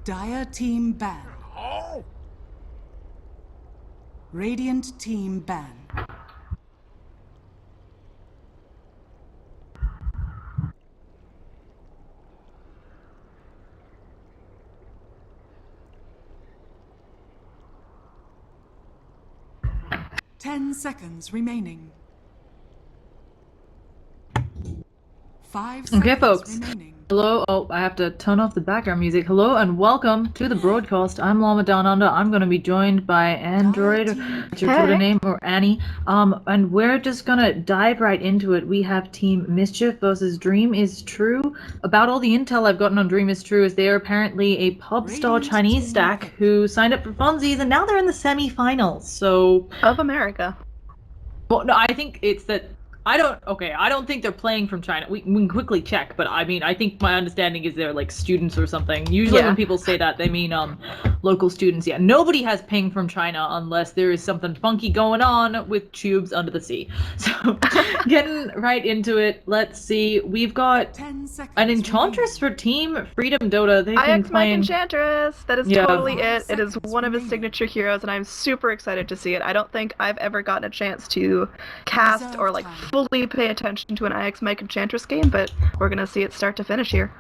Dire team ban. Radiant team ban. Ten seconds remaining. 5 seconds Okay, folks. remaining. Hello. Oh, I have to turn off the background music. Hello and welcome to the broadcast. I'm Llama Down Under. I'm going to be joined by Android, what's your Twitter name, or Annie. And we're just going to dive right into it. We have Team Mischief versus DreamIsTrue. About all the intel I've gotten on DreamIsTrue is they are apparently a pub star Chinese stack who signed up for funsies, and now they're in the semi-finals. So of America. Well, no, I think it's that. I don't think they're playing from China. We can quickly check, but I mean, I think my understanding is they're like students or something. Usually when people say that, they mean local students. Yeah, nobody has ping from China unless there is something funky going on with tubes under the sea. So, getting right into it, let's see. We've got an Enchantress for Team Freedom Dota. They've been playing... Enchantress! That is totally it. It is one of his signature heroes, and I'm super excited to see it. I don't think I've ever gotten a chance to cast or like fully pay attention to an IX Mike Enchantress game, but we're gonna see it start to finish here.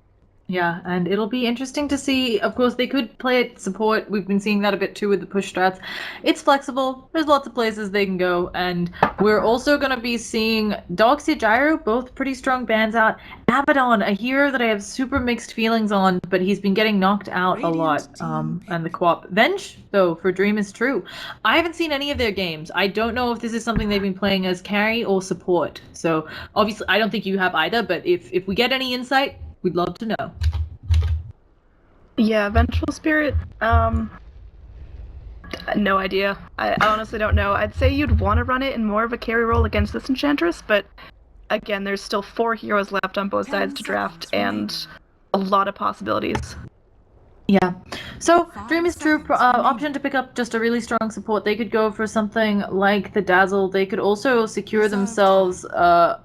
Yeah, and it'll be interesting to see. Of course, they could play it support. We've been seeing that a bit too with the push strats. It's flexible. There's lots of places they can go, and we're also going to be seeing Doxia Gyro, both pretty strong bans out. Abaddon, a hero that I have super mixed feelings on, but he's been getting knocked out a lot. And the co-op. Venge, though, for DreamIsTrue. I haven't seen any of their games. I don't know if this is something they've been playing as carry or support. So, obviously, I don't think you have either, but if we get any insight, we'd love to know. Yeah, Vengeful Spirit, no idea. I honestly don't know. I'd say you'd want to run it in more of a carry role against this Enchantress, but again, there's still 4 heroes left on both sides to draft, and a lot of possibilities. Yeah. So, DreamIsTrue, option to pick up just a really strong support. They could go for something like the Dazzle. They could also secure themselves the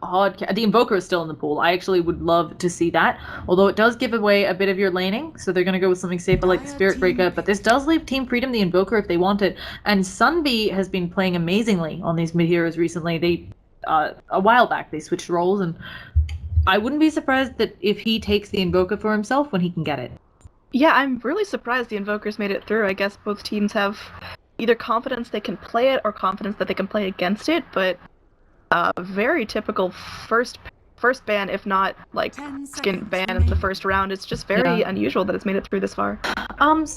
Invoker is still in the pool. I actually would love to see that, although it does give away a bit of your laning, so they're going to go with something safer like the Spirit Breaker, but this does leave Team Freedom the Invoker if they want it, and Sunbee has been playing amazingly on these mid-heroes recently. They, a while back, they switched roles, and I wouldn't be surprised that if he takes the Invoker for himself when he can get it. Yeah, I'm really surprised the Invokers made it through. I guess both teams have either confidence they can play it or confidence that they can play against it, but very typical first ban, if not like skin ban in the first round. It's just very unusual that it's made it through this far.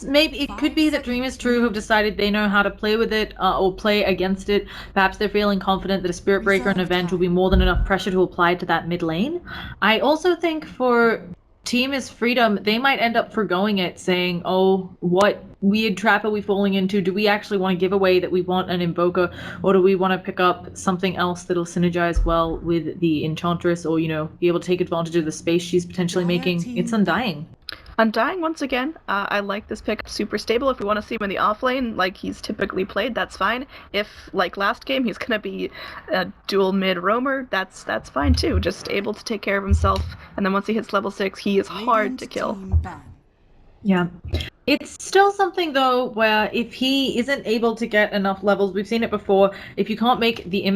Maybe it could be that DreamIsTrue have decided they know how to play with it or play against it. Perhaps they're feeling confident that a Spirit Breaker and Avenge will be more than enough pressure to apply to that mid lane. I also think for Team is Freedom, they might end up forgoing it, saying, oh, what weird trap are we falling into? Do we actually want to give away that we want an Invoker, or do we want to pick up something else that'll synergize well with the Enchantress, or, you know, be able to take advantage of the space she's potentially making? It's Undying. Undying, once again, I like this pick. Super stable. If we want to see him in the offlane, like he's typically played, that's fine. If, like last game, he's going to be a dual mid roamer, that's fine too. Just able to take care of himself, and then once he hits level 6, he is hard to kill. Yeah. It's still something, though, where if he isn't able to get enough levels, we've seen it before, if you can't make the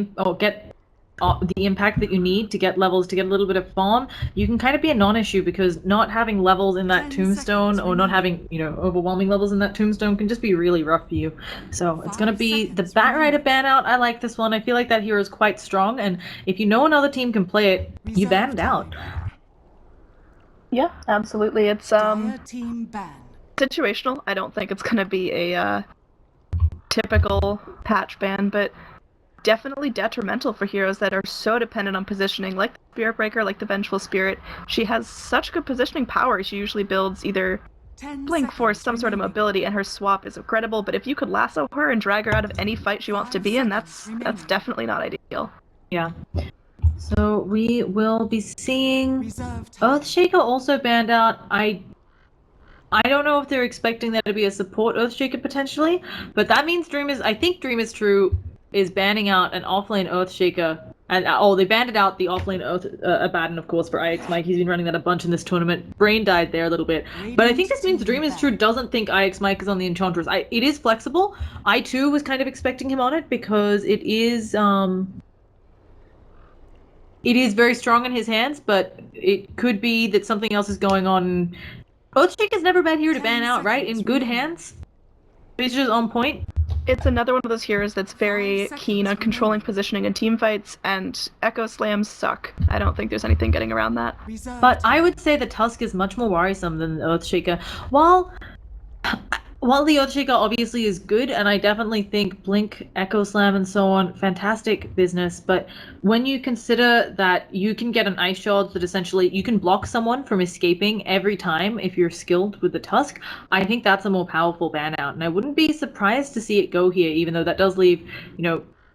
impact that you need to get levels, to get a little bit of farm, you can kind of be a non-issue, because not having levels in that tombstone, or not having, you know, overwhelming levels in that tombstone can just be really rough for you. So it's going to be the Batrider ban out. I like this one. I feel like that hero is quite strong, and if you know another team can play it, you ban it out. Yeah, absolutely. It's situational. I don't think it's going to be a typical patch ban, but definitely detrimental for heroes that are so dependent on positioning, like the Spirit Breaker, like the Vengeful Spirit. She has such good positioning power. She usually builds either Blink Force, some sort of mobility, and her swap is incredible, but if you could lasso her and drag her out of any fight she wants to be in, that's definitely not ideal. Yeah. So we will be seeing Earthshaker also banned out. I don't know if they're expecting that to be a support Earthshaker potentially, but that means I think DreamIsTrue is banning out an offlane Earthshaker And they banded out the offlane Abaddon, of course, for IX Mike. He's been running that a bunch in this tournament. Brain died there a little bit. But I think this means DreamIsTrue doesn't think IX Mike is on the Enchantress. It is flexible. I too was kind of expecting him on it because it is very strong in his hands, but it could be that something else is going on. Oathshaker's never been here to ban out, right? In good hands? He's just on point. It's another one of those heroes that's very keen on controlling positioning in team fights, and Echo Slams suck. I don't think there's anything getting around that. But I would say the Tusk is much more worrisome than the Earthshaker. While the Earthshaker obviously is good, and I definitely think Blink, Echo Slam, and so on, fantastic business, but when you consider that you can get an Ice Shard that essentially you can block someone from escaping every time if you're skilled with the Tusk, I think that's a more powerful ban out, and I wouldn't be surprised to see it go here, even though that does leave,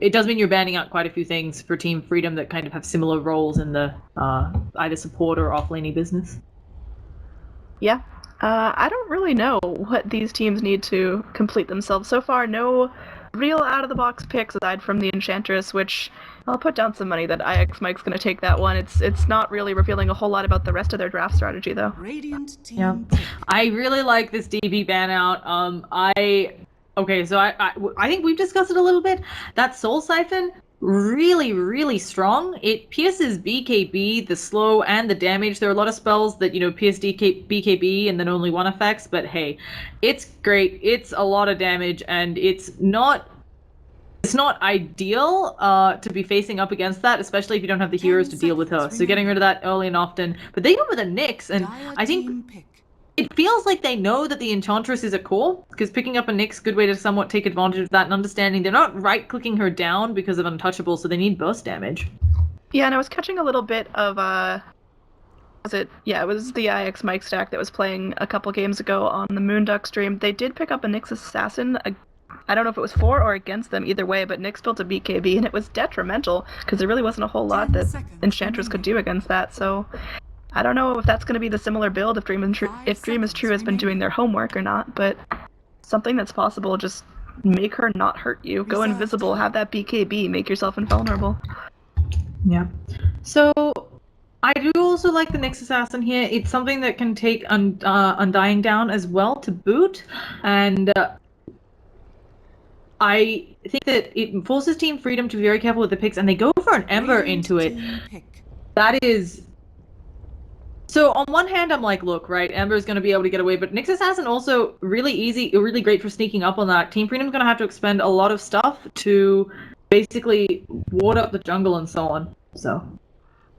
it does mean you're banning out quite a few things for Team Freedom that kind of have similar roles in the either support or off-laney business. Yeah. I don't really know what these teams need to complete themselves. So far, no real out-of-the-box picks aside from the Enchantress, which I'll put down some money that IX Mike's going to take that one. It's not really revealing a whole lot about the rest of their draft strategy, though. Radiant team. Yeah, I really like this DB ban out. So I think we've discussed it a little bit. That Soul Siphon, really, really strong. It pierces BKB, the slow, and the damage. There are a lot of spells that, pierce BKB and then only one effects, but hey, it's great. It's a lot of damage, and it's not ideal to be facing up against that, especially if you don't have the heroes to deal with her. So getting rid of that early and often. But they go with a Nyx, and I think it feels like they know that the Enchantress is a core, because picking up a Nyx, good way to somewhat take advantage of that and understanding they're not right-clicking her down because of Untouchable, so they need burst damage. Yeah, and I was catching a little bit of, it was the IX Mike stack that was playing a couple games ago on the Moonduck stream. They did pick up a Nyx Assassin. I don't know if it was for or against them either way, but Nyx built a BKB, and it was detrimental, because there really wasn't a whole lot that Enchantress could do against that, so I don't know if that's going to be the similar build if DreamIsTrue has been doing their homework or not, but something that's possible. Just make her not hurt you. Go invisible, have that BKB, make yourself invulnerable. Yeah. So I do also like the Nyx Assassin here. It's something that can take Undying down as well to boot, and I think that it forces Team Freedom to be very careful with the picks, and they go for an Ember into it. That is... So on one hand, I'm like, look, right, Ember's going to be able to get away, but Nyx Assassin also really great for sneaking up on that. Team Freedom's going to have to expend a lot of stuff to basically ward up the jungle and so on, so...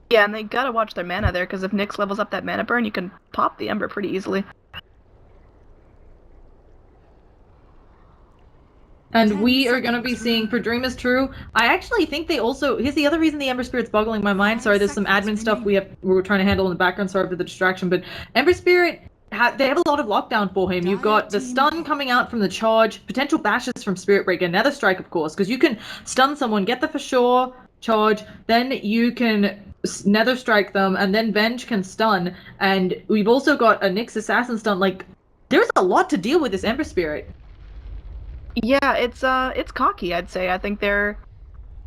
Yeah, and they gotta watch their mana there, because if Nyx levels up that mana burn, you can pop the Ember pretty easily. And we are going to be seeing, for DreamIsTrue, I actually think they also... Here's the other reason the Ember Spirit's boggling my mind. Sorry, there's some admin stuff we're trying to handle in the background. Sorry for the distraction. But Ember Spirit, they have a lot of lockdown for him. You've got the stun coming out from the charge, potential bashes from Spirit Breaker, Nether Strike, of course, because you can stun someone, get the for sure charge, then you can Nether Strike them, and then Venge can stun. And we've also got a Nyx Assassin stun. Like, there's a lot to deal with this Ember Spirit. Yeah, it's cocky, I'd say. I think they're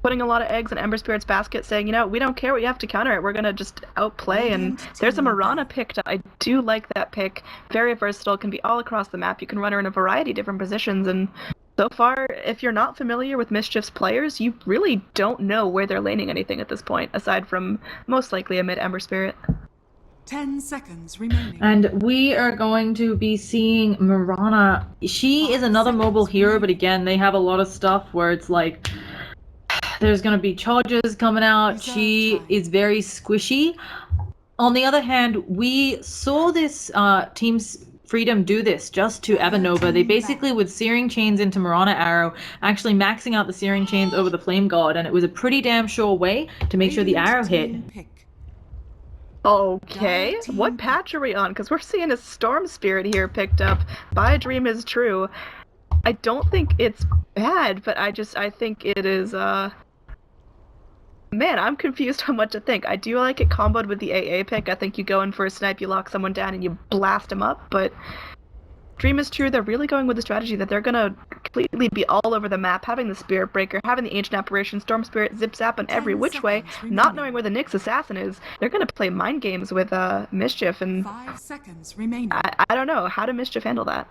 putting a lot of eggs in Ember Spirit's basket, saying, we don't care what you have to counter it, we're gonna just outplay, and there's a Mirana picked up. I do like that pick. Very versatile, can be all across the map. You can run her in a variety of different positions, and so far, if you're not familiar with Mischief's players, you really don't know where they're laning anything at this point, aside from most likely a mid-Ember Spirit. 10 seconds remaining. And we are going to be seeing Mirana. She is another mobile hero, but again, they have a lot of stuff where it's like, there's going to be charges coming out. She is very squishy. On the other hand, we saw this Team's Freedom do this just to Evanova. They basically, with Searing Chains into Mirana Arrow, actually maxing out the Searing Chains over the Flame God, and it was a pretty damn sure way to make sure the arrow hit. Okay, what patch are we on? Because we're seeing a Storm Spirit here picked up by DreamIsTrue. I don't think it's bad, but I think it is, man, I'm confused on what to think. I do like it comboed with the AA pick. I think you go in for a snipe, you lock someone down, and you blast them up, but DreamIsTrue, they're really going with the strategy that they're gonna completely be all over the map, having the Spirit Breaker, having the Ancient Apparition, Storm Spirit, Zip Zap on every 10 which way, seconds not remaining. knowing where the Nyx Assassin is. They're gonna play mind games with Mischief, and 5 seconds remaining. I don't know. How did Mischief handle that?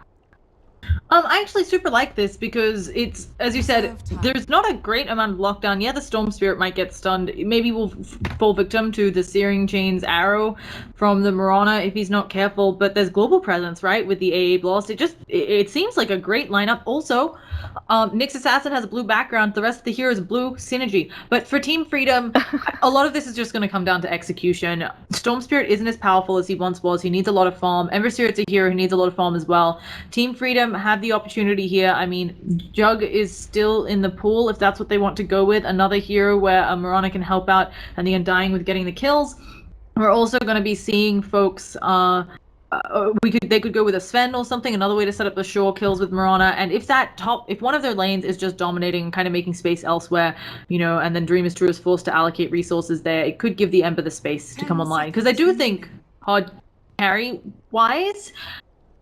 I actually super like this because it's, as you said, there's not a great amount of lockdown. Yeah, the Storm Spirit might get stunned. Maybe will fall victim to the Searing Chain's arrow from the Mirana if he's not careful. But there's global presence, right, with the AA Blast. It seems like a great lineup. Also, Nyx Assassin has a blue background. The rest of the heroes blue synergy. But for Team Freedom, a lot of this is just going to come down to execution. Storm Spirit isn't as powerful as he once was. He needs a lot of farm. Ember Spirit's a hero who needs a lot of farm as well. Team Freedom have the opportunity here. I mean, Jug is still in the pool if that's what they want to go with. Another hero where Mirana can help out and the Undying with getting the kills. We're also going to be seeing folks. They could go with a Sven or something, another way to set up the shore kills with Mirana. And if one of their lanes is just dominating and kind of making space elsewhere, and then DreamIsTrue is forced to allocate resources there, it could give the Ember the space to come online. Because I do think hard carry wise,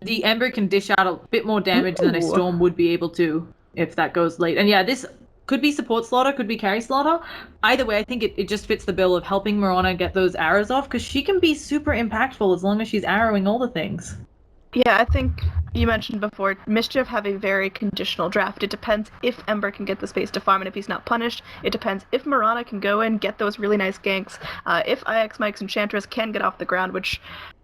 the Ember can dish out a bit more damage than a Storm would be able to if that goes late. And yeah, this could be support slaughter, could be carry slaughter. Either way, I think it just fits the bill of helping Mirana get those arrows off, because she can be super impactful as long as she's arrowing all the things. Yeah, I think you mentioned before, Mischief have a very conditional draft. It depends if Ember can get the space to farm and if he's not punished. It depends if Mirana can go in, get those really nice ganks. If IX Mike's Enchantress can get off the ground, which,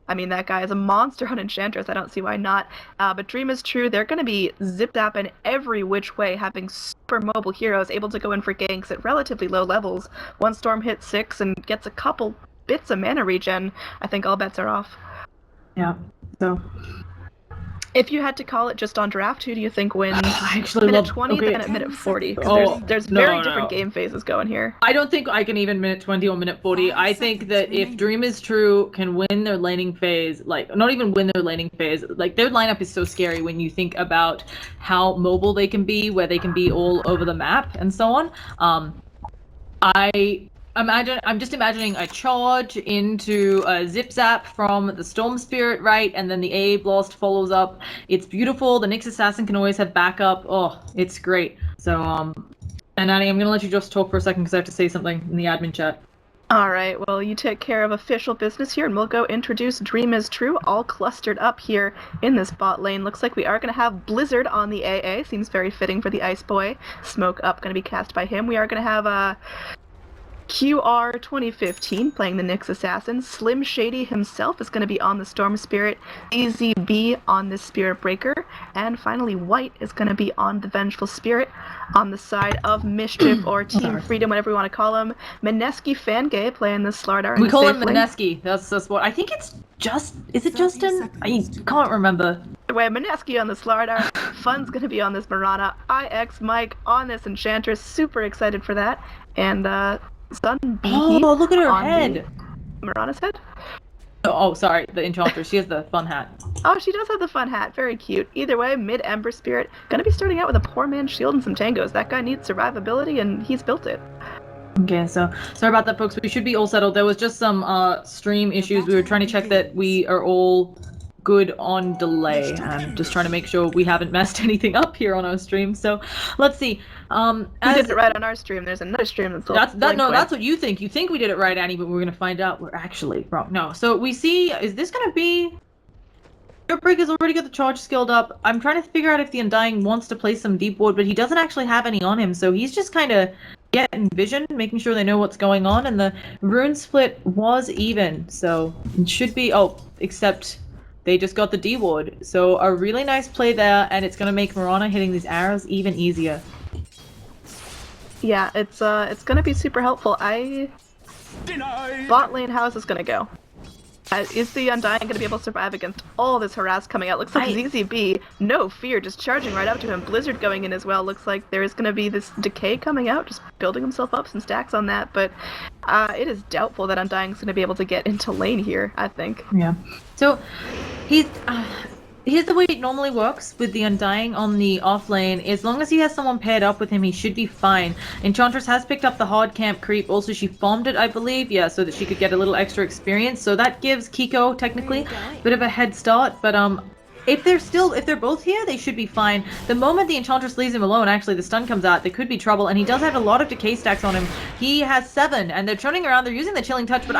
I mean, that guy is a monster on Enchantress. I don't see why not. But DreamIsTrue, they're going to be zip-zapping every which way, having super mobile heroes able to go in for ganks at relatively low levels. One Storm hits 6 and gets a couple bits of mana regen. I think all bets are off. Yeah, so... If you had to call it just on draft, who do you think wins? I actually minute love 20, okay. then at minute 40. Oh, There's no, very no. different game phases going here. I don't think I can even minute 20 or minute 40. 5 I think that seconds if DreamIsTrue can win their laning phase, like, not even win their laning phase, like, their lineup is so scary when you think about how mobile they can be, where they can be all over the map, and so on. I'm just imagining a charge into a Zip Zap from the Storm Spirit, right? And then the AA Blast follows up. It's beautiful. The Nyx Assassin can always have backup. Oh, it's great. So, and Annie, I'm going to let you just talk for a second because I have to say something in the admin chat. Alright, well, you take care of official business here, and we'll go introduce DreamIsTrue, all clustered up here in this bot lane. Looks like we are going to have Blizzard on the AA. Seems very fitting for the Ice Boy. Smoke Up going to be cast by him. We are going to have QR 2015 playing the Nyx Assassin. Slim Shady himself is going to be on the Storm Spirit. AZB on the Spirit Breaker. And finally, White is going to be on the Vengeful Spirit on the side of Mischief or Team Freedom, whatever you want to call him. Mineski Fangay playing the Slardar. We call him Mineski. That's what I think it's just. Is it Justin? I can't remember. Anyway, Mineski on the Slardar. Fun's going to be on this Mirana. IX Mike on this Enchantress. Super excited for that. And Sun B. Oh, look at her head. Mirana's head? Oh, sorry, the Enchantress. She has the fun hat. Oh, she does have the fun hat. Very cute. Either way, mid-Ember Spirit. Gonna be starting out with a poor man's shield and some tangos. That guy needs survivability, and he's built it. Okay, so sorry about that, folks. We should be all settled. There was just some stream issues. We were trying to check that we are all good on delay. I'm just trying to make sure we haven't messed anything up here on our stream. So let's see. We did it right on our stream. There's another stream that's that's what you think. You think we did it right, Annie, but we're gonna find out we're actually wrong. No. So we see. Is this gonna be? Breaker's already got the charge skilled up. I'm trying to figure out if the Undying wants to play some deep ward, but he doesn't actually have any on him, so he's just kind of getting vision, making sure they know what's going on. And the rune split was even, so it should be. Oh, except they just got the D ward. So a really nice play there, and it's gonna make Mirana hitting these arrows even easier. Yeah, it's gonna be super helpful. Bot lane, how is this gonna go? Is the Undying gonna be able to survive against all this harass coming out? Looks like ZZB, no fear, just charging right up to him. Blizzard going in as well. Looks like there is gonna be this decay coming out, just building himself up some stacks on that. But it is doubtful that Undying's gonna be able to get into lane here, I think. Yeah. So here's the way it normally works with the Undying on the off lane. As long as he has someone paired up with him, he should be fine. Enchantress has picked up the hard camp creep. Also, she farmed it, I believe. Yeah, so that she could get a little extra experience. So that gives Kiko, technically, a bit of a head start. But if they're both here, they should be fine. The moment the Enchantress leaves him alone, actually the stun comes out, there could be trouble, and he does have a lot of decay stacks on him. He has 7, and they're turning around, they're using the Chilling Touch, but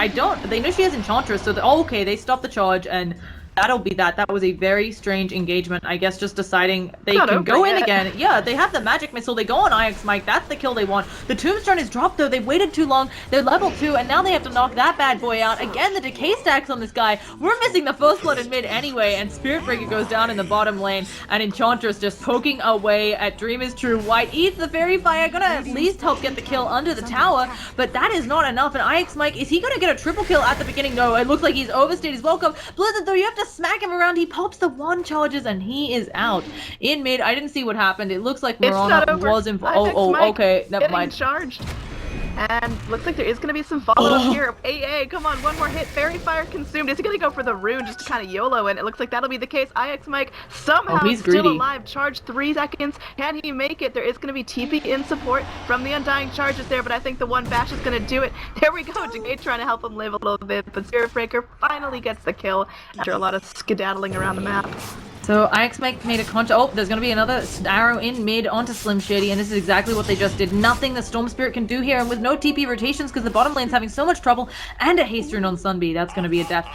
they know she has Enchantress, so okay, they stop the charge, and that'll be that. That was a very strange engagement. I guess just deciding they can go in again. Yeah, they have the magic missile. They go on IX Mike. That's the kill they want. The tombstone is dropped though. They waited too long. They're level 2, and now they have to knock that bad boy out. Again, the decay stacks on this guy. We're missing the first blood in mid anyway, and Spirit Breaker goes down in the bottom lane, and Enchantress just poking away at DreamIsTrue. White eats the Fairy Fire. Gonna at least help get the kill under the tower, but that is not enough. And IX Mike, is he gonna get a triple kill at the beginning? No, it looks like he's overstayed his welcome. Blizzard though, you have to smack him around. He pops the 1 charges and he is out. In mid, I didn't see what happened. It looks like Marana was involved. Oh, okay, never mind. Charged. And looks like there is going to be some follow-up here. AA, come on, one more hit. Fairy Fire consumed. Is he going to go for the rune just to kind of YOLO? And it looks like that'll be the case. IX Mike somehow still alive. Charge 3 seconds. Can he make it? There is going to be TP in support from the Undying charges there, but I think the one bash is going to do it. There we go. Decay trying to help him live a little bit, but Spirit Breaker finally gets the kill after a lot of skedaddling around the map. So IX Mike made a there's going to be another arrow in mid onto Slim Shady, and this is exactly what they just did. Nothing the Storm Spirit can do here, and with no TP rotations because the bottom lane's having so much trouble, and a haste rune on Sunbee, that's going to be a death.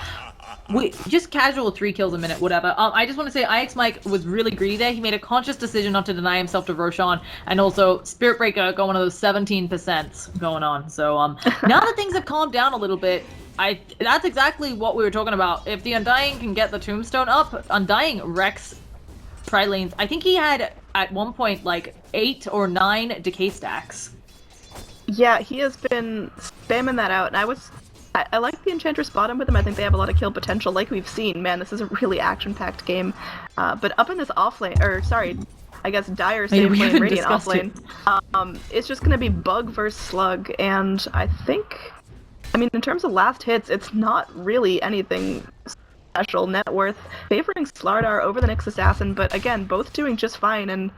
Just casual 3 kills a minute, whatever. I just want to say IX Mike was really greedy there. He made a conscious decision not to deny himself to Roshan, and also Spirit Breaker got one of those 17% going on. So now that things have calmed down a little bit, that's exactly what we were talking about. If the Undying can get the Tombstone up, Undying wrecks tri-lanes. I think he had, at one point, like 8 or 9 decay stacks. Yeah, he has been spamming that out, and I like the Enchantress bottom with him. I think they have a lot of kill potential, like we've seen. Man, this is a really action-packed game. But up in this offlane, or sorry, I guess Dire save lane, Radiant offlane, it's just going to be Bug versus Slug, and I think, I mean, in terms of last hits, it's not really anything special. Net worth favoring Slardar over the Nyx Assassin, but again, both doing just fine, and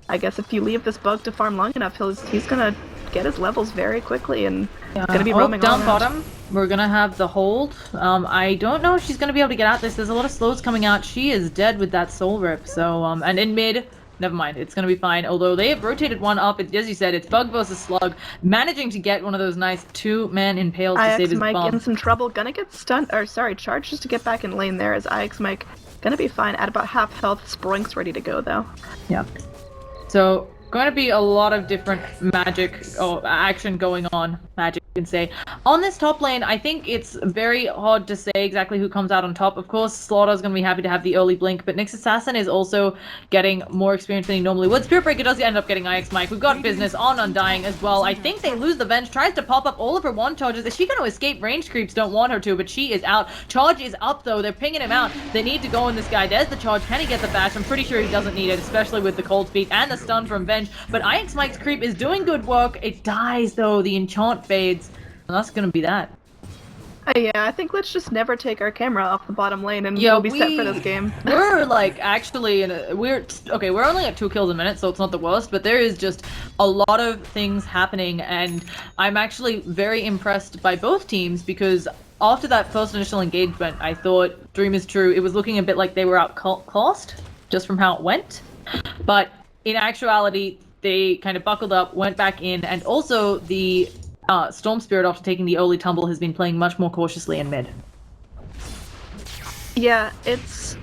I guess if you leave this Bug to farm long enough, he's gonna get his levels very quickly, and gonna be roaming down on bottom. We're gonna have the hold. I don't know if she's gonna be able to get out this. There's a lot of slows coming out. She is dead with that soul rip. So and in mid, never mind. It's gonna be fine. Although they have rotated one up. As you said, it's Bug versus Slug, managing to get one of those nice 2-man impales to save his Mike bomb. in some trouble. Gonna get stunned, or sorry, charged just to get back in lane there. As IX Mike gonna be fine at about half health. Sproink's ready to go though. Yeah. So going to be a lot of different action going on. Magic, you can say. On this top lane, I think it's very hard to say exactly who comes out on top. Of course, Slaughter's going to be happy to have the early blink, but Nyx Assassin is also getting more experience than he normally would. Spirit Breaker does end up getting IX Mike. We've got business on Undying as well. I think they lose the Venge. Tries to pop up all of her 1 charges. Is she going to escape? Range creeps don't want her to, but she is out. Charge is up, though. They're pinging him out. They need to go on this guy. There's the charge. Can he get the bash? I'm pretty sure he doesn't need it, especially with the cold speed and the stun from Venge. But IX Mike's creep is doing good work. It dies, though. The enchant fades. And that's going to be that. Yeah, I think let's just never take our camera off the bottom lane, and we'll be set for this game. We're like actually we're only at 2 kills a minute, so it's not the worst, but there is just a lot of things happening, and I'm actually very impressed by both teams because after that first initial engagement, I thought DreamIsTrue, it was looking a bit like they were outclassed just from how it went, but in actuality, they kind of buckled up, went back in, and also the Storm Spirit, after taking the early tumble, has been playing much more cautiously in mid. Yeah, it's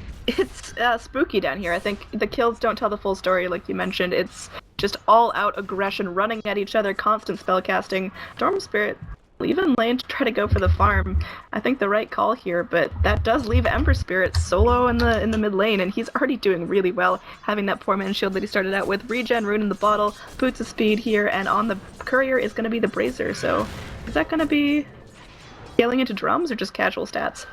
spooky down here. I think the kills don't tell the full story, like you mentioned. It's just all-out aggression, running at each other, constant spellcasting. Storm Spirit leave in lane to try to go for the farm. I think the right call here, but that does leave Ember Spirit solo in the mid lane, and he's already doing really well, having that poor man shield that he started out with. Regen, rune in the bottle, boots of speed here, and on the courier is going to be the Brazier. So is that going to be scaling into drums or just casual stats?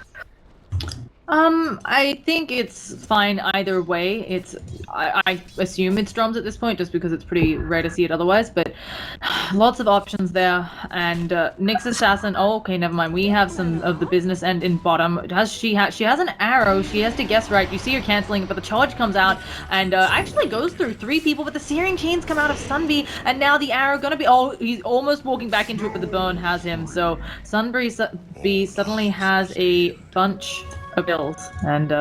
I think it's fine either way. I assume it's drums at this point, just because it's pretty rare to see it otherwise, but lots of options there. And Nyx Assassin, okay, never mind. We have some of the business end in bottom. She has an arrow. She has to guess right. You see her canceling it, but the charge comes out and actually goes through 3 people, but the Searing Chains come out of Sunbee, and now the arrow gonna be, he's almost walking back into it, but the burn has him. So Sunbee suddenly has a bunch of bills, and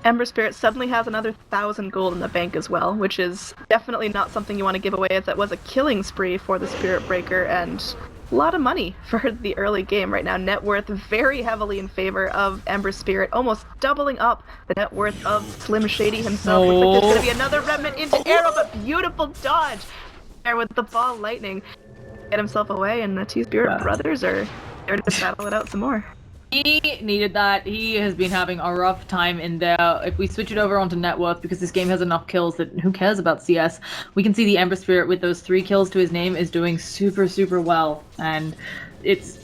Ember Spirit suddenly has another 1,000 gold in the bank as well, which is definitely not something you want to give away, as that was a killing spree for the Spirit Breaker, and a lot of money for the early game right now. Net worth very heavily in favor of Ember Spirit, almost doubling up the net worth of Slim Shady himself. Looks like there's going to be another Remnant into Arrow, but beautiful dodge there with the ball lightning. Get himself away, and the two Spirit brothers are there to battle it out some more. He needed that. He has been having a rough time in there. If we switch it over onto net worth, because this game has enough kills that who cares about CS, we can see the Ember Spirit with those 3 kills to his name is doing super, super well. And it's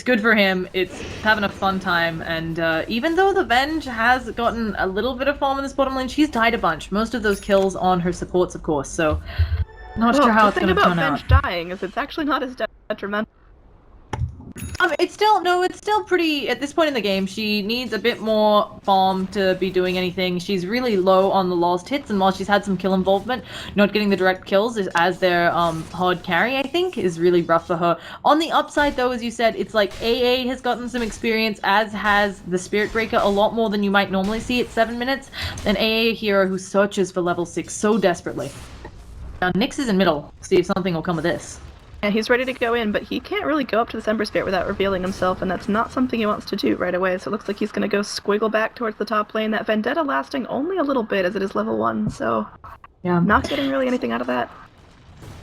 good for him. It's having a fun time. And even though the Venge has gotten a little bit of form in this bottom lane, she's died a bunch. Most of those kills on her supports, of course. So not sure how it's going to turn out. The thing about Venge dying is it's actually not as detrimental. It's still pretty, at this point in the game, she needs a bit more farm to be doing anything. She's really low on the lost hits, and while she's had some kill involvement, not getting the direct kills as their hard carry, I think, is really rough for her. On the upside, though, as you said, it's like AA has gotten some experience, as has the Spirit Breaker, a lot more than you might normally see at 7 minutes. An AA hero who searches for level 6 so desperately. Now, Nyx is in middle. See if something will come of this. Yeah, he's ready to go in, but he can't really go up to the Ember Spirit without revealing himself, and that's not something he wants to do right away, so it looks like he's going to go squiggle back towards the top lane. That Vendetta lasting only a little bit as it is level 1, so yeah, not getting really anything out of that.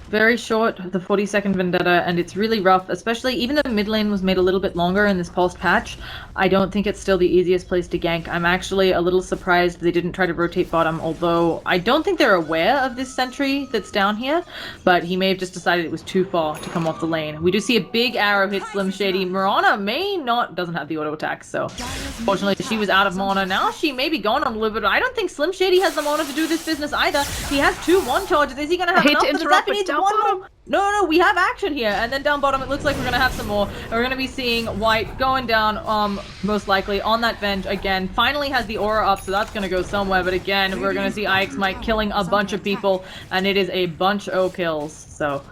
Very short, the 40-second Vendetta, and it's really rough, especially even though mid lane was made a little bit longer in this post-patch. I don't think it's still the easiest place to gank. I'm actually a little surprised they didn't try to rotate bottom, although I don't think they're aware of this sentry that's down here, but he may have just decided it was too far to come off the lane. We do see a big arrow hit Slim Shady. Mirana doesn't have the auto attack, so fortunately she was out of mana. Now she may be gone on a little bit, but I don't think Slim Shady has the mana to do this business either. He has 2 1 charges. Is he going to have enough? I hate to interrupt, but down bottom. No, we have action here, and then down bottom it looks like we're gonna have some more, and we're gonna be seeing White going down, most likely on that Venge again. Finally has the aura up, so that's gonna go somewhere, but again, we're gonna see IX Mike killing a bunch of people, and it is a bunch of kills, so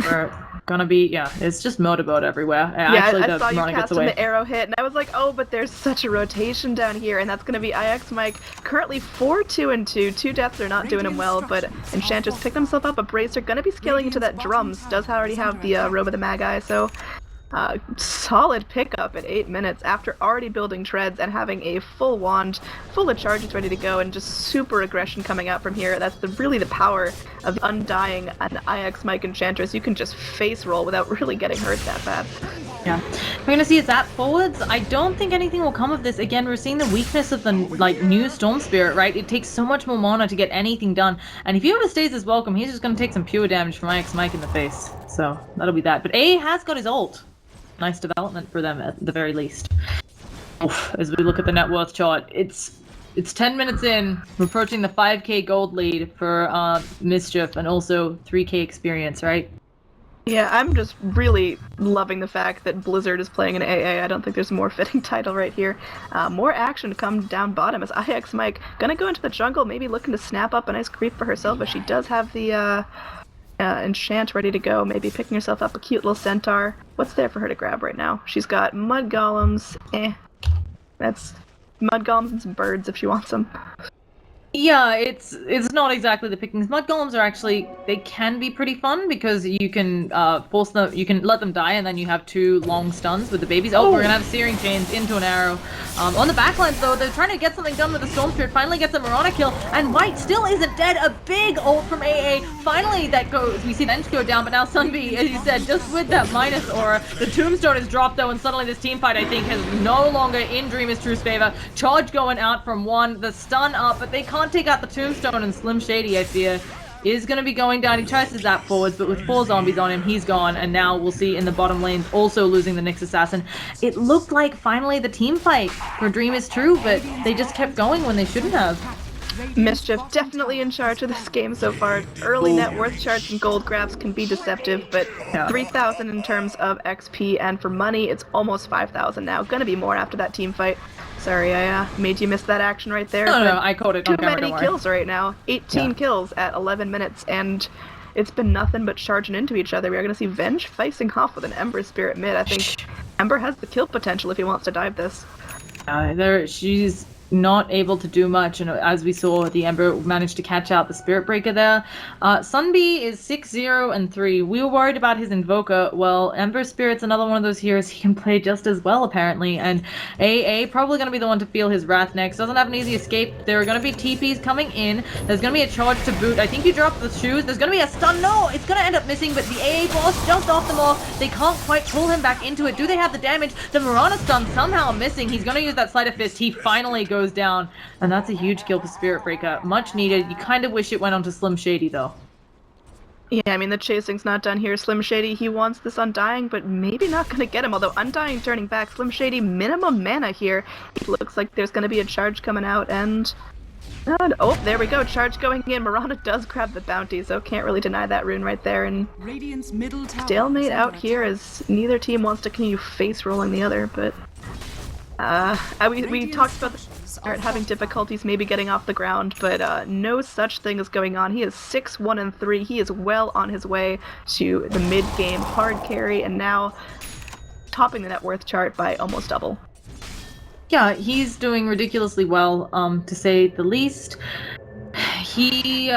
we're gonna be, it's just motorboat everywhere. Actually, I saw you cast him the arrow hit, and I was like, oh, but there's such a rotation down here, and that's gonna be IX Mike, currently 4-2-2, 2 deaths are not doing him well, but Enchantress picked himself up a Bracer, gonna be scaling into that drums, does already have the Robe of the Magi, so solid pickup at 8 minutes after already building treads and having a full wand, full of charges ready to go, and just super aggression coming out from here. That's really the power of Undying and IX Mike Enchantress. You can just face roll without really getting hurt that bad. Yeah. We're gonna see it's at forwards. I don't think anything will come of this. Again, we're seeing the weakness of the new Storm Spirit, right? It takes so much more mana to get anything done. And if he overstays his welcome, he's just gonna take some pure damage from IX Mike in the face. So that'll be that. But A has got his ult. Nice development for them at the very least. Oof, as we look at the net worth chart, it's 10 minutes in. We're approaching the 5k gold lead for Mischief, and also 3k experience, right? Yeah, I'm just really loving the fact that Blizzard is playing an AA. I don't think there's a more fitting title right here. More action to come down bottom as IX Mike gonna go into the jungle, maybe looking to snap up a nice creep for herself, but she does have the enchant ready to go, maybe picking herself up a cute little centaur. What's there for her to grab right now? She's got mud golems. That's mud golems and some birds if she wants them. Yeah, it's not exactly the pickings. Mud golems are actually, they can be pretty fun because you can force them, you can let them die, and then you have 2 long stuns with the babies. Oh, we're gonna have Searing Chains into an arrow. On the backlines though, they're trying to get something done with the Storm Spirit. Finally gets a Mirana kill, and White still isn't dead. A big ult from AA. Finally that goes, we see Venge go down, but now Sunbee, as you said, just with that minus aura. The Tombstone is dropped though, and suddenly this team fight, I think, is no longer in DreamIsTrue's favor. Charge going out from one, the stun up, but they can't take out the Tombstone, and Slim Shady, I fear, is going to be going down. He tries to zap forwards, but with 4 zombies on him, he's gone, and now we'll see in the bottom lanes also losing the Nyx Assassin. It looked like finally the team fight for DreamIsTrue, but they just kept going when they shouldn't have. Mischief definitely in charge of this game so far. Early net worth charts and gold grabs can be deceptive, but 3,000 in terms of XP, and for money, it's almost 5,000 now. Gonna be more after that team fight. Sorry, I made you miss that action right there. No, I caught it on camera, too many kills right now. 18 kills at 11 minutes, and it's been nothing but charging into each other. We are going to see Venge facing off with an Ember Spirit mid. I think Ember has the kill potential if he wants to dive this. not able to do much, and as we saw, the Ember managed to catch out the Spirit Breaker there. Sunbee is 6-0-3. We were worried about his Invoker. Well, Ember Spirit's another one of those heroes he can play just as well, apparently, and AA probably going to be the one to feel his wrath next. Doesn't have an easy escape. There are going to be TPs coming in. There's going to be a charge to boot. I think you drop the shoes. There's going to be a stun. No, it's going to end up missing, but the AA boss jumped off them all. They can't quite pull him back into it. Do they have the damage? The Mirana stun somehow missing. He's going to use that Sleight of Fist. He finally goes down, and that's a huge kill for Spirit Breaker. Much needed. You kind of wish it went onto Slim Shady, though. Yeah, I mean, the chasing's not done here. Slim Shady, he wants this Undying, but maybe not going to get him. Although Undying turning back, Slim Shady, minimum mana here. It looks like there's going to be a charge coming out, and oh, there we go. Charge going in. Mirana does grab the bounty, so can't really deny that rune right there. And Radiant's middle tower stalemate is out under here attack. as neither team wants to continue face rolling the other, but we talked about the start having difficulties maybe getting off the ground, but no such thing is going on. He is 6-1-3. He is well on his way to the mid-game hard carry, and now topping the net worth chart by almost double. Yeah, he's doing ridiculously well, to say the least. He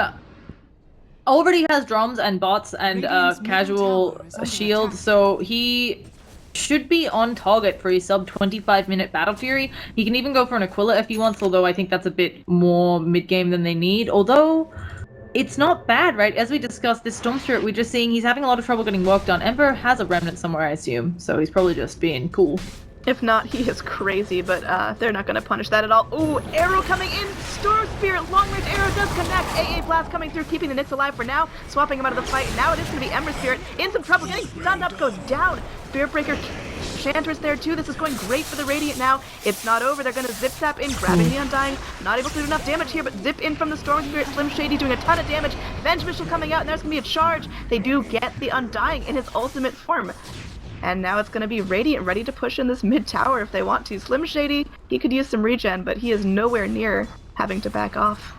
already has drums and bots and Radiant's middle casual tower is under shield, attack. so he should be on target for a sub 25-minute Battle Fury. He can even go for an Aquila if he wants, although I think that's a bit more mid-game than they need. Although, it's not bad, right? As we discussed, this Storm Spirit, we're just seeing he's having a lot of trouble getting work done. Ember has a Remnant somewhere, I assume, so he's probably just being cool. If not, he is crazy, but they're not going to punish that at all. Ooh, arrow coming in! Storm Spirit, long-range arrow does connect! AA Blast coming through, keeping the Nyx alive for now, swapping him out of the fight. Now it is going to be Ember Spirit, in some trouble, getting stunned up, goes down! Spirit Breaker, Chantress there too, this is going great for the Radiant now. It's not over, they're going to zip zap in, grabbing the Undying. Not able to do enough damage here, but zip in from the Storm Spirit, Slim Shady doing a ton of damage. Venge Mission coming out, and there's going to be a charge. They do get the Undying in his ultimate form. And now it's going to be Radiant ready to push in this mid-tower if they want to. Slim Shady, he could use some regen, but he is nowhere near having to back off.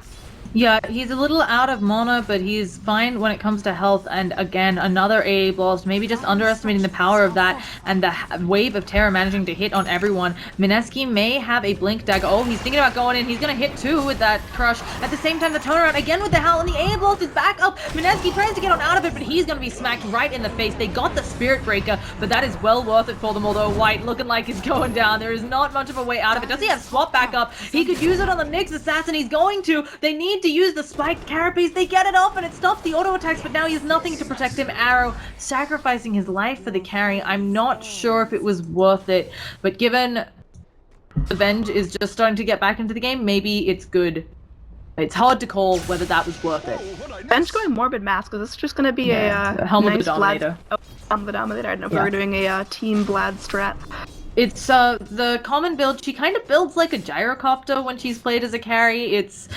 Yeah, he's a little out of mana, but he's fine when it comes to health. And again, another AA blast, maybe just underestimating the power of that and the wave of terror managing to hit on everyone. Mineski may have a blink dagger. Oh, he's thinking about going in. He's going to hit too with that crush. At the same time, the turnaround again with the Howl, and the AA blast is back up. Mineski tries to get on out of it, but he's going to be smacked right in the face. They got the Spirit Breaker, but that is well worth it for them, although White looking like he's going down. There is not much of a way out of it. Does he have swap back up? He could use it on the Nyx assassin. He's going to. They need to use the spiked carapace. They get it off and it stops the auto attacks, but now he has nothing to protect him. Arrow sacrificing his life for the carry. I'm not sure if it was worth it, but given the Venge is just starting to get back into the game, maybe it's good. It's hard to call whether that was worth it. Venge going Morbid Mask, because this is just going to be a Helm of nice the Dominator. Vlad... Oh, Helm of the Dominator. I don't know if Yeah. we were doing a Team Vlad strat. It's the common build. She kind of builds like a gyrocopter when she's played as a carry. It's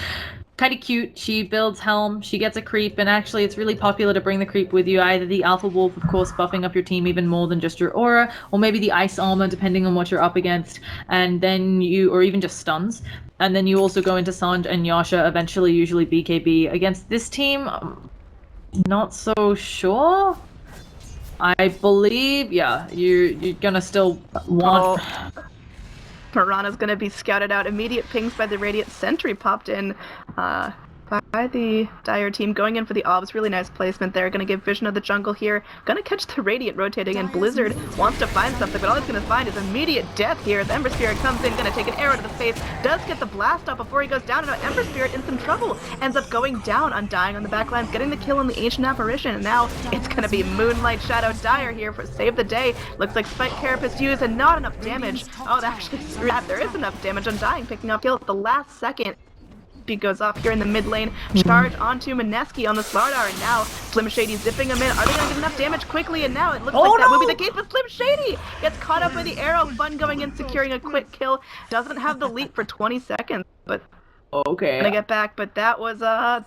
kind of cute. She builds Helm, she gets a creep, and actually it's really popular to bring the creep with you. Either the Alpha Wolf, of course, buffing up your team even more than just your aura, or maybe the Ice Armor, depending on what you're up against, and then you, or even just stuns. And then you also go into Sanj and Yasha, eventually usually BKB. Against this team, not so sure. I believe, yeah, you're gonna still want... Mirana's gonna be scouted out. Immediate pings by the Radiant. Sentry popped in by the Dire team, going in for the Obs. Really nice placement there. Gonna give vision of the jungle here. Gonna catch the Radiant rotating, and Blizzard wants to find something, but all he's gonna find is immediate death here. The Ember Spirit comes in, gonna take an arrow to the face. Does get the blast off before he goes down, and Ember Spirit in some trouble. Ends up going down, Undying on the back lines, getting the kill on the Ancient Apparition. And now it's gonna be Moonlight Shadow Dire here for save the day. Looks like Spike Carapace used and not enough damage. Oh, actually, there is enough damage. Undying picking up kill at the last second. Goes off here in the mid lane. Charge onto Mineski on the Slardar, and now Slim Shady zipping him in. Are they going to get enough damage quickly? And now it looks like that will be the case, but Slim Shady gets caught up by the arrow. Fun going in, securing a quick kill. Doesn't have the leap for 20 seconds, but Okay. gonna get back. But that was a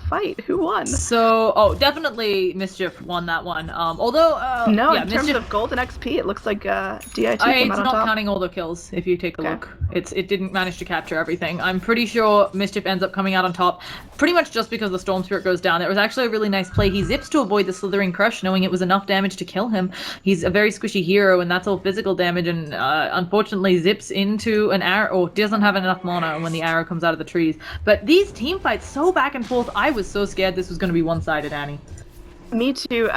fight. Who won? So, definitely Mischief won that one. Although, No, yeah, in terms Mischief, of gold and XP, it looks like DIT came it's out on not top. counting all the kills. If you take a Okay. look, it didn't manage to capture everything. I'm pretty sure Mischief ends up coming out on top. pretty much just because the Storm Spirit goes down. It was actually a really nice play. He zips to avoid the Slithering Crush, knowing it was enough damage to kill him. He's a very squishy hero, and that's all physical damage, and unfortunately zips into an arrow, or doesn't have enough mana when the arrow comes out of the trees. But these team fights, so back and forth, I was so scared this was going to be one-sided, Annie. Me too.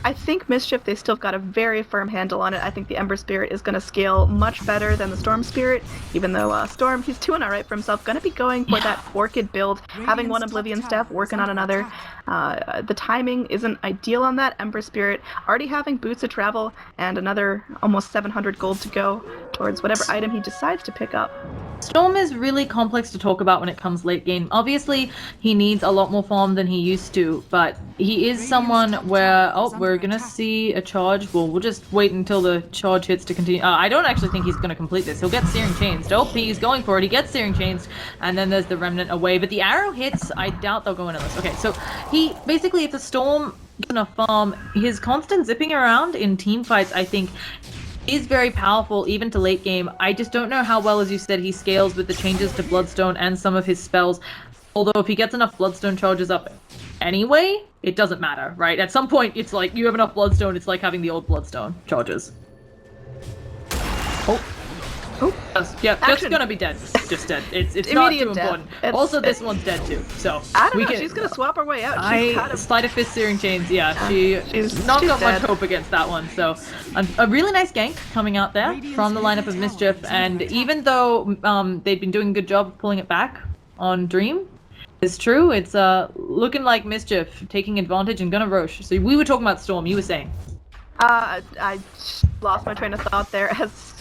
I think Mischief, they still got a very firm handle on it. I think the Ember Spirit is going to scale much better than the Storm Spirit, even though Storm, he's doing alright for himself. Going to be going for that Orchid build, having one Oblivion Staff, working on another. The timing isn't ideal on that. Ember Spirit already having Boots of Travel and another almost 700 gold to go towards whatever item he decides to pick up. Storm is really complex to talk about when it comes late game. Obviously, he needs a lot more farm than he used to, but he is someone where, we're gonna see a charge. Well, we'll just wait until the charge hits to continue. I don't actually think he's gonna complete this. He'll get Searing Chains. Oh, he's going for it. He gets Searing Chains, and then there's the Remnant away, but the arrow hits. I doubt they'll go into this. Okay, so he, basically, if the Storm gets enough farm, his constant zipping around in team fights, I think, is very powerful even to late game. I just don't know how well, as you said, he scales with the changes to Bloodstone and some of his spells. Although if he gets enough Bloodstone charges up anyway, it doesn't matter, right? At some point, it's like, you have enough Bloodstone, it's like having the old Bloodstone charges. Just gonna be dead. Just dead. It's not too important. Also, this one's dead too, so I don't know, she's gonna swap her way out. Sleight of Fist Searing Chains, she's not got much hope against that one, so a really nice gank coming out there from the lineup of Mischief, and even though they've been doing a good job of pulling it back on Dream, it's true, it's looking like Mischief taking advantage and gonna Roche. So we were talking about Storm, you were saying. I lost my train of thought there as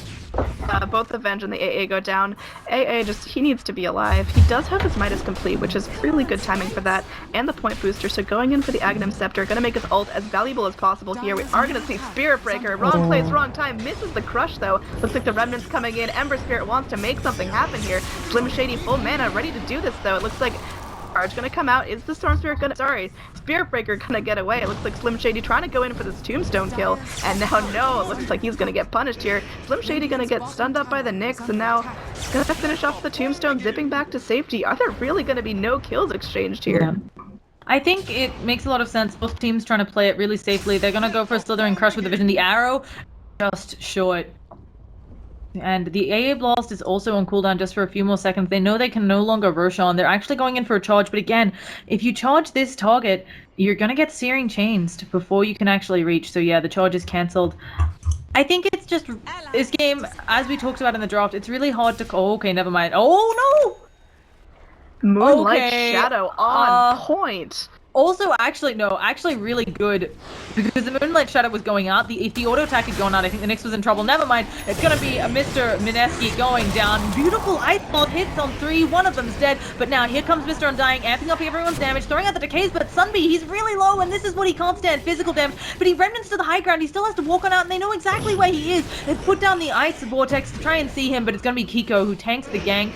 both the Venge and the AA go down. AA he needs to be alive. He does have his Midas complete, which is really good timing for that, and the point booster, so going in for the Aghanim Scepter, gonna make his ult as valuable as possible here. We are gonna see Spirit Breaker, wrong place, wrong time, misses the crush though. Looks like the Remnant's coming in. Ember Spirit wants to make something happen here. Slim Shady full mana, ready to do this though. It looks like charge gonna come out. Is the Storm Spirit gonna... Spirit Breaker gonna get away. It looks like Slim Shady trying to go in for this Tombstone kill. And now, no, it looks like he's gonna get punished here. Slim Shady gonna get stunned up by the Nyx, and now gonna finish off the Tombstone, zipping back to safety. Are there really gonna be no kills exchanged here? Yeah. I think it makes a lot of sense. Both teams trying to play it really safely. They're gonna go for a Slithering Crush with the Vision. The arrow, just short. And the AA Blast is also on cooldown just for a few more seconds. They know they can no longer rush on. They're actually going in for a charge, but again, if you charge this target, you're gonna get Searing Chains before you can actually reach. So yeah, the charge is cancelled. I think it's just, this game, as we talked about in the draft, it's really hard to call. Okay, never mind. Oh no! Moonlight Shadow on point. Also, actually really good, because the Moonlight Shadow was going out. If the auto attack had gone out, I think the Nyx was in trouble. Never mind. It's gonna be a Mr. Mineski going down. Beautiful Ice Bolt hits on 3. One of them's dead, but now here comes Mr. Undying, amping up everyone's damage, throwing out the decays, but Sunbee, he's really low, and this is what he can't stand, physical damage. But he remnants to the high ground. He still has to walk on out, and they know exactly where he is. They've put down the Ice Vortex to try and see him, but it's gonna be Kiko who tanks the gank.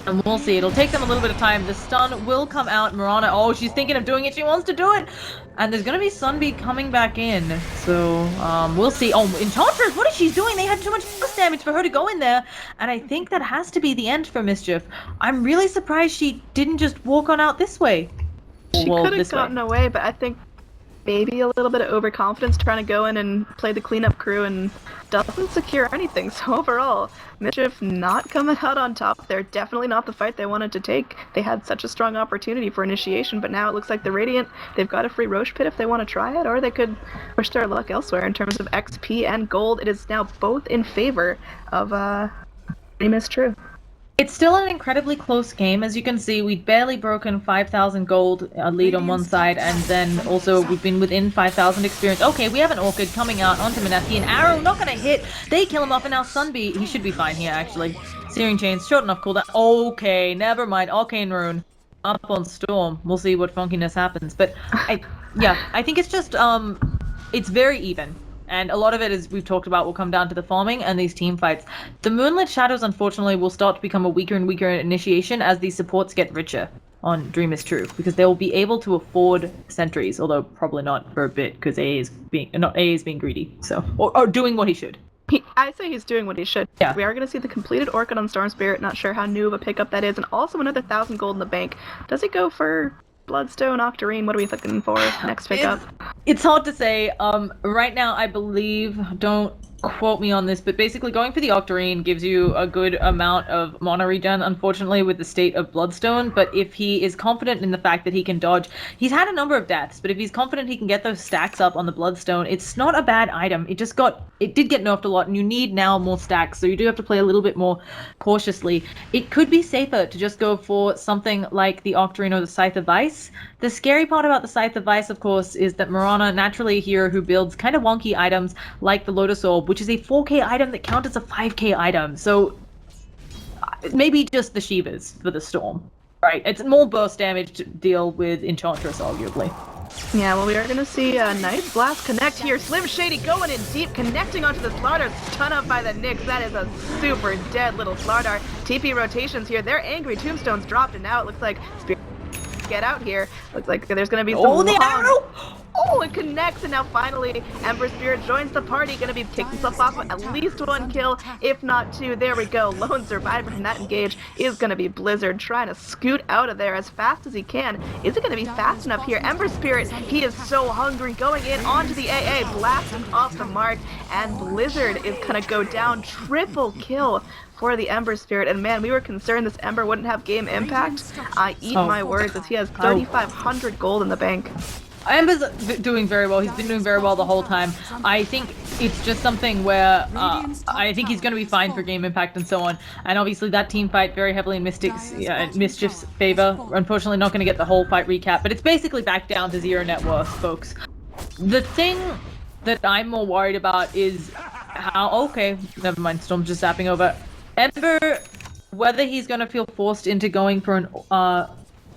And we'll see. It'll take them a little bit of time. The stun will come out. Mirana, she's thinking of doing it. She wants to do it. And there's going to be Sunbee coming back in. So, we'll see. Oh, Enchantress, what is she doing? They had too much burst damage for her to go in there. And I think that has to be the end for Mischief. I'm really surprised she didn't just walk on out this way. She could have gotten away, but I think maybe a little bit of overconfidence trying to go in and play the cleanup crew and doesn't secure anything. So overall, Mischief not coming out on top. They're definitely not the fight they wanted to take. They had such a strong opportunity for initiation, but now it looks like the Radiant, they've got a free Roche pit if they want to try it, or they could push their luck elsewhere in terms of XP and gold. It is now both in favor of DreamIsTrue. It's still an incredibly close game. As you can see, we'd barely broken 5,000 gold lead on one side, and then also we've been within 5,000 experience. Okay, we have an Orchid coming out onto Mineski. An arrow, not gonna hit. They kill him off, and now Sunbee, he should be fine here, actually. Searing Chains, short enough cooldown. Okay, never mind. Arcane Rune up on Storm. We'll see what funkiness happens. But, I think it's just, it's very even. And a lot of it, as we've talked about, will come down to the farming and these team fights. The Moonlit Shadows, unfortunately, will start to become a weaker and weaker initiation as these supports get richer on DreamIsTrue, because they will be able to afford sentries, although probably not for a bit, because AA is being greedy, so or doing what he should. I say he's doing what he should. Yeah. We are going to see the completed Orchid on Storm Spirit. Not sure how new of a pickup that is. And also another 1,000 gold in the bank. Does he go for Bloodstone, Octarine? What are we looking for next pickup? It's hard to say. Right now, I believe, don't quote me on this, but basically going for the Octarine gives you a good amount of mana regen, unfortunately, with the state of Bloodstone. But if he is confident in the fact that he can dodge, he's had a number of deaths, but if he's confident he can get those stacks up on the Bloodstone, it's not a bad item. It did get nerfed a lot, and you need now more stacks, so you do have to play a little bit more cautiously. It could be safer to just go for something like the Octarine or the Scythe of Ice. The scary part about the Scythe of Ice, of course, is that Mirana, naturally a hero who builds kind of wonky items like the Lotus Orb, which is a 4k item that counts as a 5k item. So maybe just the Shivas for the Storm. Right, it's more burst damage to deal with Enchantress, arguably. Yeah, well, we are going to see a nice blast connect here. Slim Shady going in deep, connecting onto the Slardar, stun up by the Nyx. That is a super dead little Slardar. TP rotations here. They're angry. Tombstones dropped, and now it looks like Spirit get out here. Looks like there's going to be some the arrow! Oh, it connects, and now finally Ember Spirit joins the party. Gonna be kicking himself off with at least 1 kill, if not 2. There we go. Lone survivor from that engage is gonna be Blizzard, trying to scoot out of there as fast as he can. Is it gonna be fast enough here? Ember Spirit, he is so hungry, going in onto the AA, blasting off the mark, and Blizzard is gonna go down. Triple kill for the Ember Spirit, and man, we were concerned this Ember wouldn't have game impact. I eat my words, as he has 3,500 gold in the bank. Ember's doing very well. He's been doing very well the whole time. I think it's just something where I think he's going to be fine for game impact and so on. And obviously that team fight very heavily in Mischief's favor. Unfortunately, not going to get the whole fight recap, but it's basically back down to 0 net worth, folks. The thing that I'm more worried about is how... Okay, never mind. Storm's just zapping over. Ember, whether he's going to feel forced into going for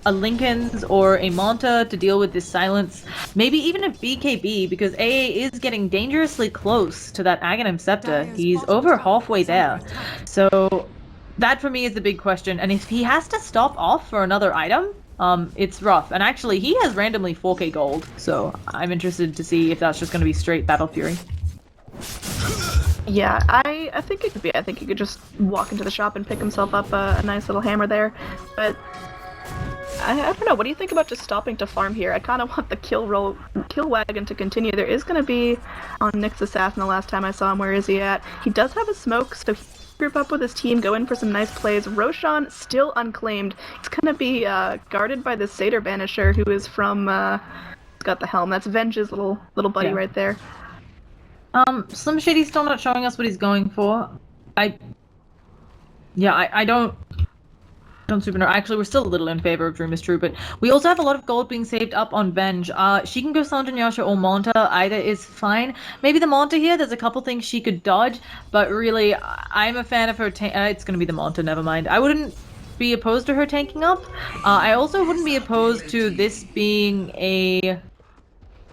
a Lincoln's or a Manta to deal with this silence, maybe even a BKB, because AA is getting dangerously close to that Aghanim Scepter. He's over halfway there. So that for me is the big question. And if he has to stop off for another item, it's rough. And actually, he has randomly 4k gold, so I'm interested to see if that's just going to be straight Battle Fury. Yeah, I think it could be. I think he could just walk into the shop and pick himself up a nice little hammer there. But I don't know. What do you think about just stopping to farm here? I kind of want the kill wagon to continue. There is going to be on Nyx Assassin the last time I saw him. Where is he at? He does have a smoke, so he group up with his team, go in for some nice plays. Roshan still unclaimed. He's going to be guarded by the Satyr Banisher, who is from got the helm. That's Venge's little buddy right there. Slim Shady's still not showing us what he's going for. I don't super know. Actually, we're still a little in favor of DreamIsTrue, but we also have a lot of gold being saved up on Venge. She can go Sanjanyasha or Manta. Either is fine. Maybe the Manta here. There's a couple things she could dodge, but really, I'm a fan of her. It's going to be the Manta. Never mind. I wouldn't be opposed to her tanking up. I also wouldn't be opposed to this being a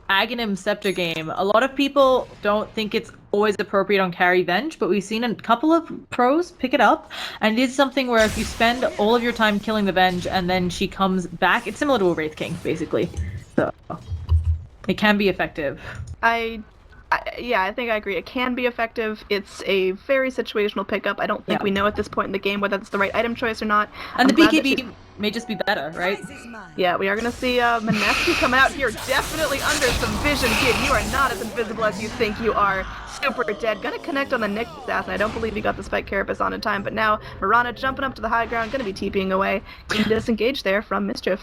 Aghanim Scepter game. A lot of people don't think it's always appropriate on carry Venge, but we've seen a couple of pros pick it up, and it is something where if you spend all of your time killing the Venge and then she comes back, it's similar to a Wraith King, basically. So it can be effective. I think I agree. It can be effective. It's a very situational pickup. I don't think we know at this point in the game whether it's the right item choice or not. And the BKB may just be better, right? Yeah, we are going to see Mineski come out here, definitely under some vision. Kid, you are not as invisible as you think you are. Super dead. Gonna connect on the Nyx Assassin. I don't believe he got the Spike Carapace on in time, but now Mirana jumping up to the high ground, gonna be TPing away. He disengaged there from Mischief.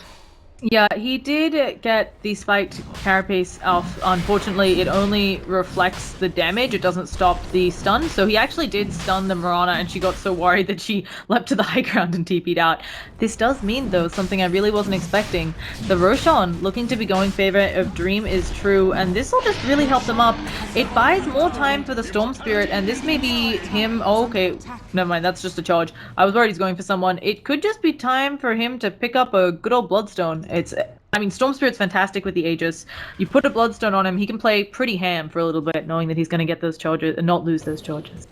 Yeah, he did get the spiked carapace off. Unfortunately, it only reflects the damage. It doesn't stop the stun. So he actually did stun the Mirana, and she got so worried that she leapt to the high ground and TP'd out. This does mean, though, something I really wasn't expecting. The Roshan looking to be going favor of DreamIsTrue, and this will just really help them up. It buys more time for the Storm Spirit, and this may be him. Oh, okay. Never mind, that's just a charge. I was worried he's going for someone. It could just be time for him to pick up a good old Bloodstone. Storm Spirit's fantastic with the Aegis. You put a Bloodstone on him, he can play pretty ham for a little bit, knowing that he's going to get those charges and not lose those charges.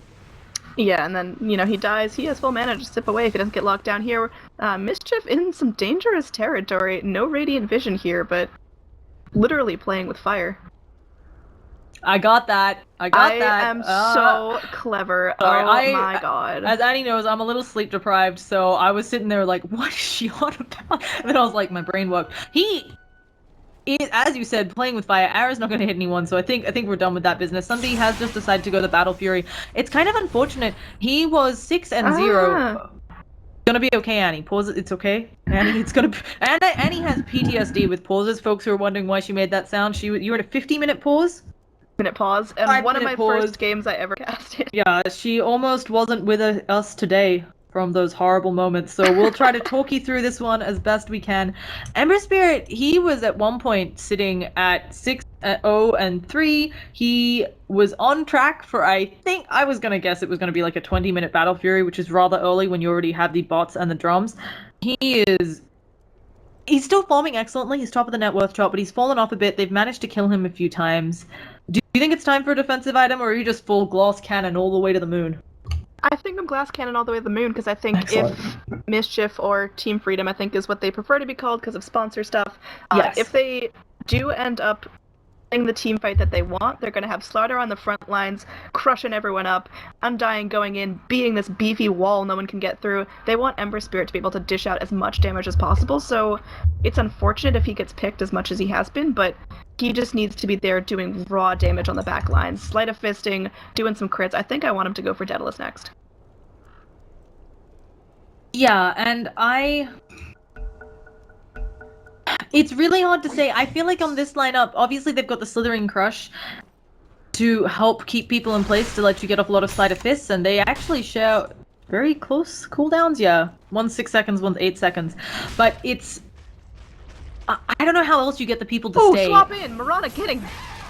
Yeah, and then, he dies. He has full mana to zip away if he doesn't get locked down here. Mischief in some dangerous territory. No Radiant Vision here, but literally playing with fire. I got that. I am so clever. Sorry, My god. As Annie knows, I'm a little sleep deprived, so I was sitting there like, what is she on about? And then I was like, my brain worked. As you said, playing with fire. Ara's not going to hit anyone, so I think we're done with that business. Somebody has just decided to go the Battle Fury. It's kind of unfortunate. He was 6-0. Gonna be okay, Annie. Pause it. It's okay, Annie. It's gonna. Annie has PTSD with pauses. Folks who are wondering why she made that sound, you were at a 50-minute pause. Minute pause, and 5 one of my minute pause. first games I ever casted. Yeah, she almost wasn't with us today from those horrible moments. So we'll try to talk you through this one as best we can. Ember Spirit, he was at one point sitting at 6-0-3. He was on track for, I think, I was going to guess it was going to be like a 20-minute Battle Fury, which is rather early when you already have the bots and the drums. He's still farming excellently. He's top of the net worth chart, but he's fallen off a bit. They've managed to kill him a few times. Do you think it's time for a defensive item, or are you just full glass cannon all the way to the moon? I think I'm glass cannon all the way to the moon, because I think Excellent. if Mischief or Team Freedom, I think is what they prefer to be called because of sponsor stuff. Yes. If they do end up getting the team fight that they want, they're going to have Slaughter on the front lines, crushing everyone up, Undying going in, being this beefy wall no one can get through. They want Ember Spirit to be able to dish out as much damage as possible, so it's unfortunate if he gets picked as much as he has been, but he just needs to be there doing raw damage on the back line, sleight of fisting, doing some crits. I think I want him to go for Daedalus next. Yeah, and it's really hard to say. I feel like on this lineup, obviously they've got the Slithering Crush to help keep people in place to let you get off a lot of Sleight of Fists, and they actually share very close cooldowns. Yeah, one's 6 seconds, one's 8 seconds. But it's... I don't know how else you get the people to stay. Oh, swap in! Marana getting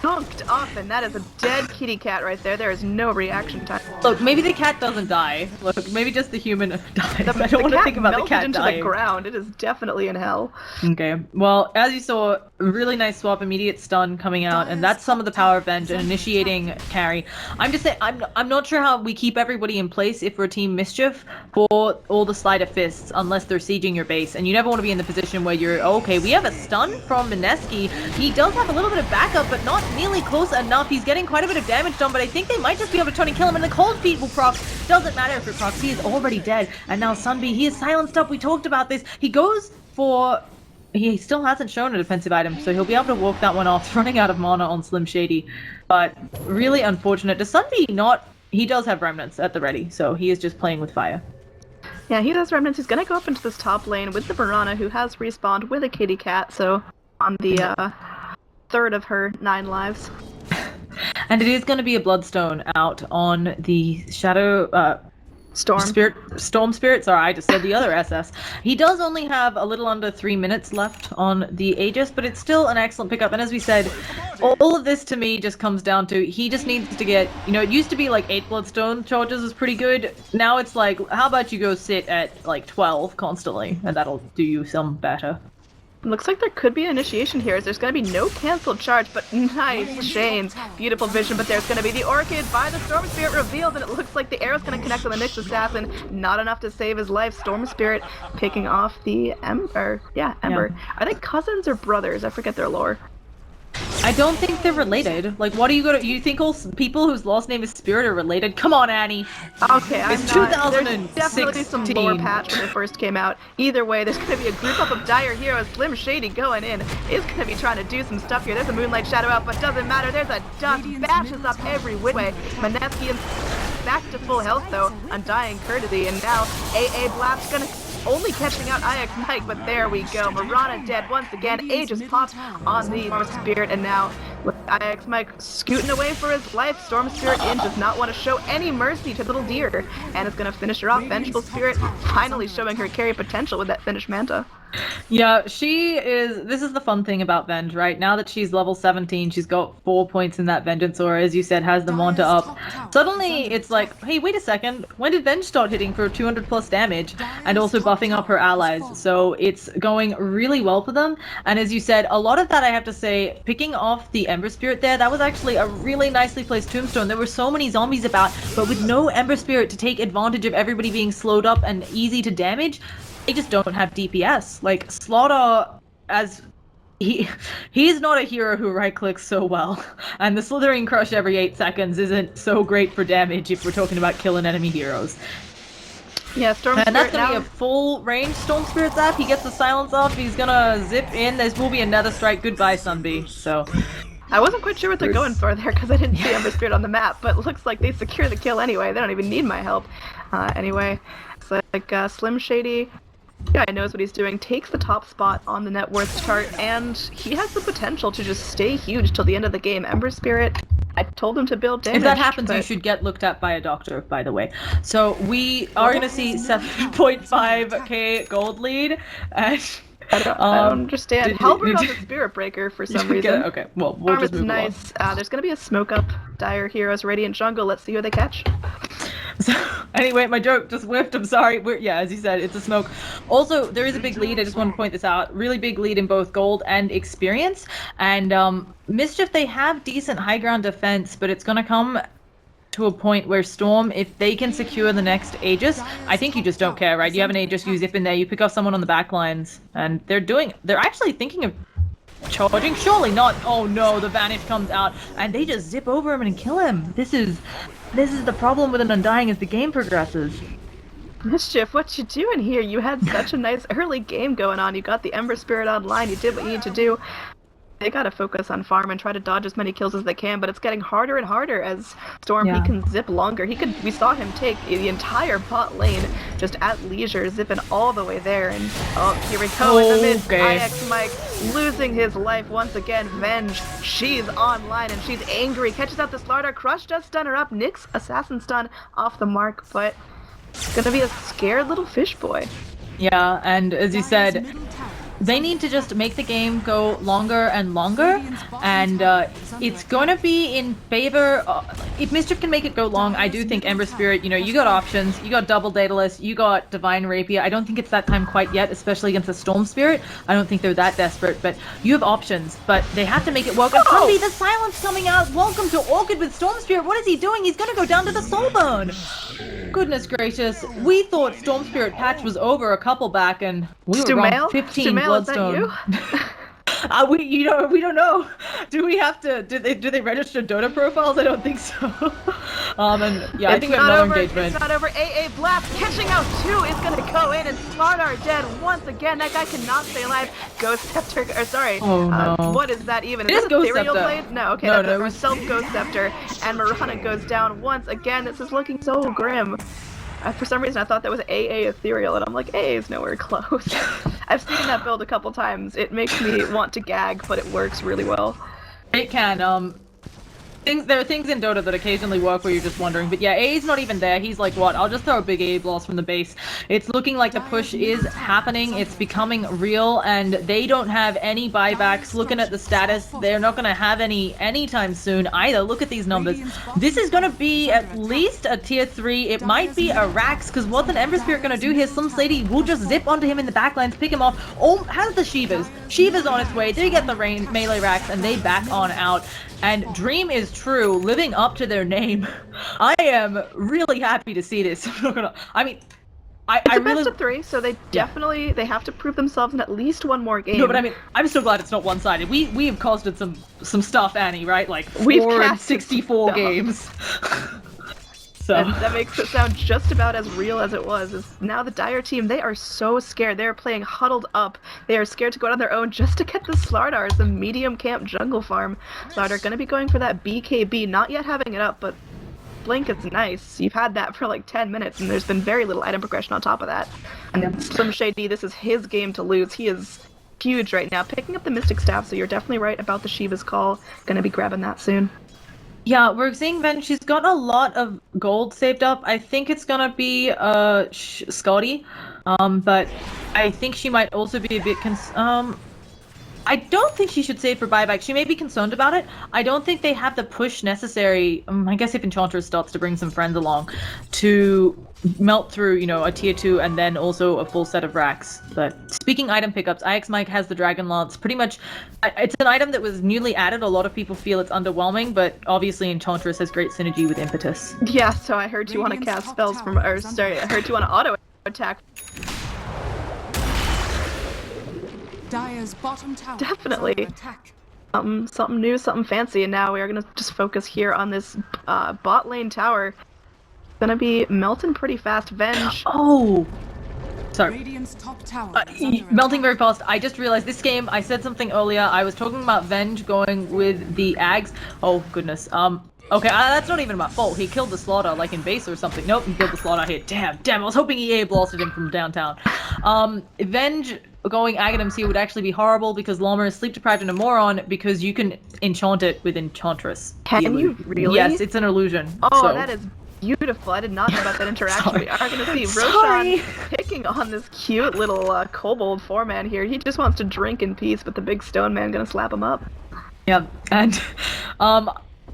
dunked off, and that is a dead kitty cat right there. There is no reaction time. Look, maybe the cat doesn't die. Look, maybe just the human dies. I don't The want to cat think about the cat into dying. the ground. It is definitely in hell. Okay, well, as you saw, really nice swap, immediate stun coming out, and that's some of the power of Venge and initiating carry. I'm just saying, I'm not sure how we keep everybody in place if we're Team Mischief for all the Sleight of Fists, unless they're sieging your base, and you never want to be in the position where you're, okay, we have a stun from Mineski. He does have a little bit of backup, but not nearly close enough. He's getting quite a bit of damage done, but I think they might just be able to try and kill him, and the cold feet will proc. Doesn't matter if it procs, he is already dead, and now Sunbee, he is silenced up. We talked about this. He goes for... He still hasn't shown a defensive item, so he'll be able to walk that one off, running out of mana on Slim Shady. But really unfortunate. Does Sunbee not... He does have remnants at the ready, so he is just playing with fire. Yeah, he has remnants. He's gonna go up into this top lane with the Piranha, who has respawned with a kitty cat, so on the third of her 9 lives. And it is going to be a Bloodstone out on the Shadow... Storm Spirit, sorry, I just said the other SS. He does only have a little under 3 minutes left on the Aegis, but it's still an excellent pickup. And as we said, all of this to me just comes down to he just needs to get, you know, it used to be like 8 Bloodstone charges was pretty good. Now it's like, how about you go sit at like 12 constantly, and that'll do you some better. Looks like there could be an initiation here, as there's going to be no cancelled charge, but nice chains. Beautiful vision, but there's going to be the Orchid by the Storm Spirit revealed, and it looks like the arrow's going to connect on the next assassin. Not enough to save his life. Storm Spirit picking off the Ember. Yeah, Ember. Yeah. Are they cousins or brothers? I forget their lore. I don't think they're related. Like, what are you gonna... You think all people whose last name is Spirit are related? Come on, Annie. Okay, it's 2016. There's definitely some lore patch when they first came out. Either way, there's gonna be a group up of dire heroes. Slim Shady going in is gonna be trying to do some stuff here. There's a Moonlight Shadow out, but doesn't matter. There's a dust. Bashes up every way. Maneski back to full health, though. Undying Courtesy, and now AA Blast's gonna... Only catching out Ix Mike, but there we go. Marana dead once again. Aegis popped on the Storm Spirit, and now with Ix Mike scooting away for his life, Storm Spirit in does not want to show any mercy to little deer, and is going to finish her off. Vengeful Spirit finally showing her carry potential with that finished Manta. Yeah, she is... This is the fun thing about Venge, right? Now that she's level 17, she's got 4 points in that Vengeance Aura, as you said, has the Manta up. Suddenly, it's like, hey, wait a second, when did Venge start hitting for 200 plus damage? And also buffing up her allies, so it's going really well for them. And as you said, a lot of that, I have to say, picking off the Ember Spirit there, that was actually a really nicely placed tombstone. There were so many zombies about, but with no Ember Spirit to take advantage of everybody being slowed up and easy to damage, they just don't have DPS. Like, Slaughter, as he's not a hero who right-clicks so well, and the Slithering Crush every 8 seconds isn't so great for damage if we're talking about killing enemy heroes. Yeah, Storm Spirit And that's gonna now. be a full range Storm Spirit zap. He gets the silence off. He's gonna zip in. There will be another strike. Goodbye, Sunbee. So I wasn't quite sure what they're going for there because I didn't see Ember Spirit on the map, but it looks like they secure the kill anyway. They don't even need my help. Anyway, it's like Slim Shady. Yeah, he knows what he's doing, takes the top spot on the net worth chart, and he has the potential to just stay huge till the end of the game. Ember Spirit, I told him to build damage. if that happens, but... you should get looked at by a doctor, by the way. So we are going to see 7.5k gold lead, and I don't understand. Halberd on the Spirit Breaker for some reason. Okay, well, we'll just move nice. There's going to be a smoke up. Dire Heroes, Radiant Jungle. Let's see who they catch. So, anyway, my joke just whiffed. I'm sorry. Yeah, as you said, it's a smoke. Also, there is a big lead. I just want to point this out. Really big lead in both gold and experience. And Mischief, they have decent high ground defense, but it's going to come to a point where Storm, if they can secure the next Aegis, I think you just don't care, right? You have an Aegis, you zip in there, you pick off someone on the back lines, and they're actually thinking of charging. Surely not. Oh no, the Vanish comes out, and they just zip over him and kill him. This is the problem with an Undying as the game progresses. Mischief, what you doing here? You had such a nice early game going on. You got the Ember Spirit online. You did what you need to do. They gotta focus on farm and try to dodge as many kills as they can, but it's getting harder and harder as Storm, he can zip longer. We saw him take the entire bot lane just at leisure, zipping all the way there, and here we go in the mid. IX Mike losing his life once again. Venge, she's online and she's angry, catches out the Slardar, Crush does stun her up, Nyx Assassin Stun off the mark, but it's gonna be a scared little fish boy. Yeah, and as you said, they need to just make the game go longer and longer, and it's going to be in favor. If Mischief can make it go long, I do think Ember Spirit, you got options. You got Double Daedalus, you got Divine Rapier. I don't think it's that time quite yet, especially against the Storm Spirit. I don't think they're that desperate, but you have options, but they have to make it work. And Sunbee, the silence coming out. Welcome to Orchid with Storm Spirit. What is he doing? He's going to go down to the Soulbone. Goodness gracious. We thought Storm Spirit patch was over a couple back, and we were wrong. 15 Bloodstone. We don't know. Do we have to? Do they register Dota profiles? I don't think so. And yeah, I think we have another engagement. It's not over. AA Blast catching out 2 is gonna go in, and Slardar dead once again. That guy cannot stay alive. Ghost Scepter, or sorry. Oh no. What is that even? It is that Ethereal Ghost Scepter. Blade? No, okay, that's a self Ghost Scepter, and Mirana goes down once again. This is looking so grim. For some reason, I thought that was AA Ethereal, and I'm like, AA is nowhere close. I've seen that build a couple times. It makes me want to gag, but it works really well. It can. There are things in Dota that occasionally work where you're just wondering, but yeah, A's not even there. He's like, what? I'll just throw a big A blast from the base. It's looking like the push is happening. It's becoming real, and they don't have any buybacks. Looking at the status, they're not going to have any anytime soon either. Look at these numbers. This is going to be at least a tier 3. It might be a Rax, because what's an Ember Spirit going to do here? Some Slady will just zip onto him in the backlines, pick him off. Oh, how's the Shivas? Shiva's on its way. They get the melee Rax, and they back on out. And DreamIsTrue living up to their name. I am really happy to see this. I mean, it's a best of 3, so they definitely they have to prove themselves in at least one more game. No, but I mean, I'm so glad it's not one-sided. We have costed some stuff, Annie, right? Like We've 4 and 64 games. So that makes it sound just about as real as it was. Is now the Dire team, they are so scared. They are playing huddled up. They are scared to go out on their own just to get the Slardars, the medium camp jungle farm. Slardar gonna be going for that BKB, not yet having it up, but Blink is nice. You've had that for like 10 minutes, and there's been very little item progression on top of that. And Slim Shady, this is his game to lose. He is huge right now. Picking up the Mystic Staff, so you're definitely right about the Shiva's call. Gonna be grabbing that soon. yeah, we're seeing Ven. She's got a lot of gold saved up. I think it's gonna be Scotty, but I think she might also be a bit I don't think she should save for buyback. She may be concerned about it. I don't think they have the push necessary. I guess if Enchantress starts to bring some friends along to melt through, a tier 2 and then also a full set of racks. But speaking item pickups, IX Mike has the Dragon Lance. Pretty much, it's an item that was newly added. A lot of people feel it's underwhelming, but obviously Enchantress has great synergy with Impetus. Yeah, so I heard you want to cast spells from, I heard you want to auto attack. Dire's bottom tower Definitely. is under attack. Something new, something fancy, and now we are gonna just focus here on this bot lane tower. Gonna be melting pretty fast. Venge. Oh! Sorry. Radiant's top tower is under Melting attack. very fast. I just realized this game, I said something earlier. I was talking about Venge going with the Ags. Oh, goodness. Okay, that's not even my fault. He killed the Slaughter, like in base or something. Nope, he killed the Slaughter here. Damn, I was hoping EA blasted him from downtown. Venge going Agadam's would actually be horrible because Llama is sleep deprived and a moron because you can enchant it with Enchantress. Can you really? Yes, it's an illusion. Oh, so. that is beautiful. I did not know about that interaction. We are going to see Sorry. Roshan picking on this cute little kobold 4-man here. He just wants to drink in peace, but the big stone man going to slap him up. Yeah, and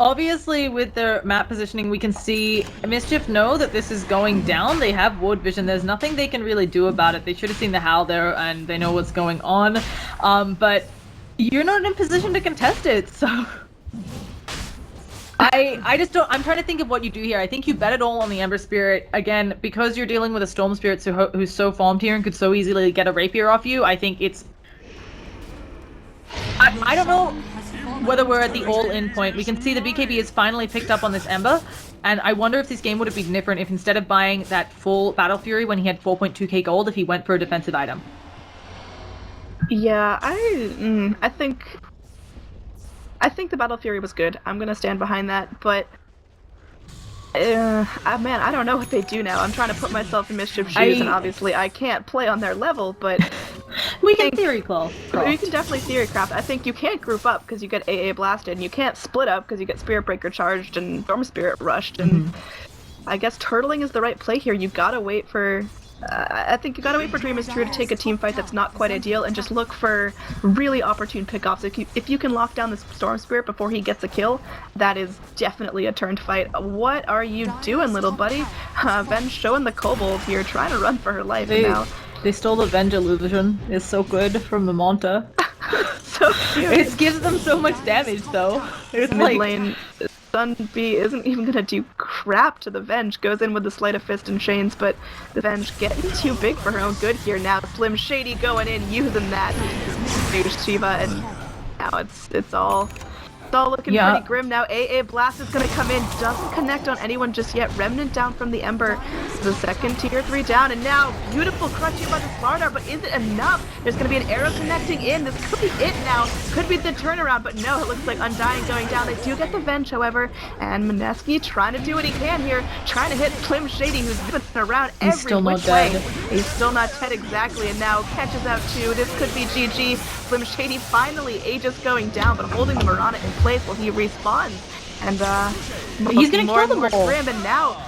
obviously with their map positioning, we can see Mischief know that this is going down. They have ward vision. There's nothing they can really do about it. They should have seen the Howl there, and they know what's going on. But you're not in position to contest it, so... I just don't. I'm trying to think of what you do here. I think you bet it all on the Ember Spirit again because you're dealing with a Storm Spirit who's so farmed here and could so easily get a Rapier off you. I think it's. I don't know whether we're at the all-in point. We can see the BKB is finally picked up on this Ember, and I wonder if this game would have been different if instead of buying that full Battle Fury when he had 4.2k gold, if he went for a defensive item. Yeah, I think the Battle Fury was good. I'm gonna stand behind that, but man, I don't know what they do now. I'm trying to put myself in Mischief's shoes, and obviously I can't play on their level, but we can theory craft. You can definitely theory craft. I think you can't group up because you get AA blasted, and you can't split up because you get Spirit Breaker charged and Storm Spirit rushed, and I guess turtling is the right play here. You gotta wait for... I think you gotta wait for DreamIsTrue to take a team fight that's not quite ideal and just look for really opportune pickoffs. If you can lock down this Storm Spirit before he gets a kill, that is definitely a turned fight. What are you doing, little buddy? Venge showing the kobold here, trying to run for her life now. They stole the Venge illusion. It's so good from the Monta. So cute. It gives them so much damage, though. It's Mid lane, Sunbee isn't even gonna do crap to the Venge. Goes in with the Sleight of Fist and Chains, but the Venge getting too big for her own good here now. Slim Shady going in, using that Shiva, and now it's all looking pretty grim now. AA Blast is gonna come in, doesn't connect on anyone just yet. Remnant down from the Ember, the second tier 3 down, and now beautiful crush here by the Slardar, but is it enough? There's gonna be an arrow connecting in. This could be it now. Could be the turnaround, but no, it looks like Undying going down. They do get the Venge, however, and Mineski trying to do what he can here, trying to hit Slim Shady, who's been around every which way. He's still not dead exactly, and now catches out too. This could be GG. Slim Shady finally Aegis going down, but holding the Mirana in place while he respawns. And he's gonna kill them all. Grim, and now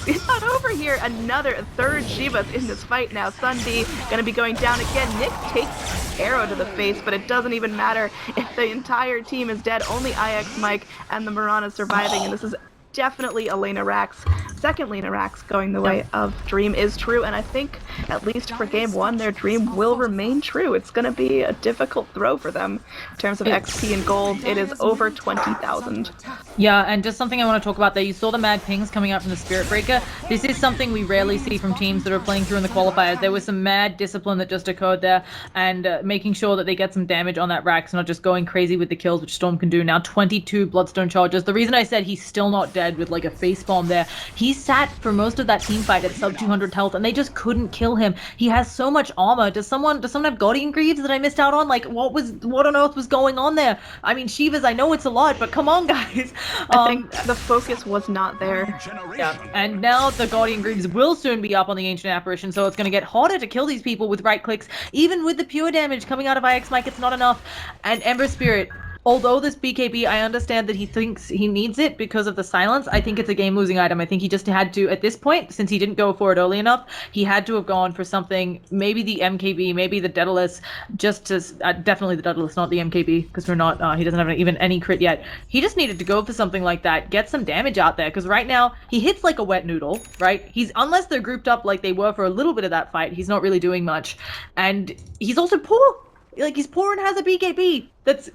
it's not over here. Another third Shiva's in this fight now. Sunbee gonna be going down again. Nick takes arrow to the face, but it doesn't even matter if the entire team is dead. Only IX Mike and the Mirana surviving, and this is definitely a Lena Rax, second Lena Rax going the way of DreamIsTrue, and I think at least for game 1 their dream will remain true. It's going to be a difficult throw for them in terms of XP and gold. It is over 20,000. Yeah, and just something I want to talk about there. You saw the mad pings coming out from the Spirit Breaker. This is something we rarely see from teams that are playing through in the qualifiers. There was some mad discipline that just occurred there, and making sure that they get some damage on that Rax, not just going crazy with the kills, which Storm can do. Now 22 Bloodstone charges. The reason I said he's still not dead with like a face bomb there, he sat for most of that team fight at sub 200 health, and they just couldn't kill him. He has so much armor. Does someone have Guardian Greaves that I missed out on? Like, what on earth was going on there? I mean, Shivas, I know it's a lot, but come on, guys. I think the focus was not there. Yeah, and now the Guardian Greaves will soon be up on the Ancient Apparition, so it's going to get harder to kill these people with right clicks. Even with the pure damage coming out of IX Mike, it's not enough. And Ember Spirit, although this BKB, I understand that he thinks he needs it because of the silence. I think it's a game-losing item. I think he just had to, at this point, since he didn't go for it early enough, he had to have gone for something, maybe the MKB, maybe the Daedalus, just to, definitely the Daedalus, not the MKB, because we're not, he doesn't have even any crit yet. He just needed to go for something like that, get some damage out there, because right now, he hits like a wet noodle, right? Unless they're grouped up like they were for a little bit of that fight, he's not really doing much. And he's also poor. Like, he's poor and has a BKB.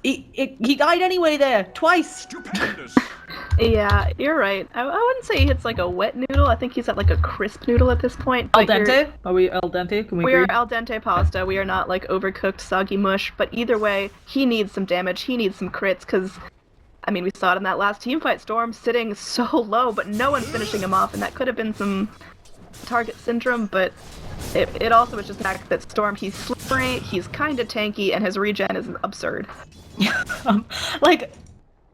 He died anyway there, twice. Yeah, you're right. I wouldn't say he hits like a wet noodle. I think he's at like a crisp noodle at this point. Al but dente? Are we al dente? Can we We agree? are al dente pasta. We are not like overcooked, soggy mush. But either way, he needs some damage. He needs some crits because, I mean, we saw it in that last team fight. Storm sitting so low, but no one's finishing him off, and that could have been some target syndrome. But it also was just the fact that Storm, he's slippery, he's kind of tanky, and his regen is absurd. Like,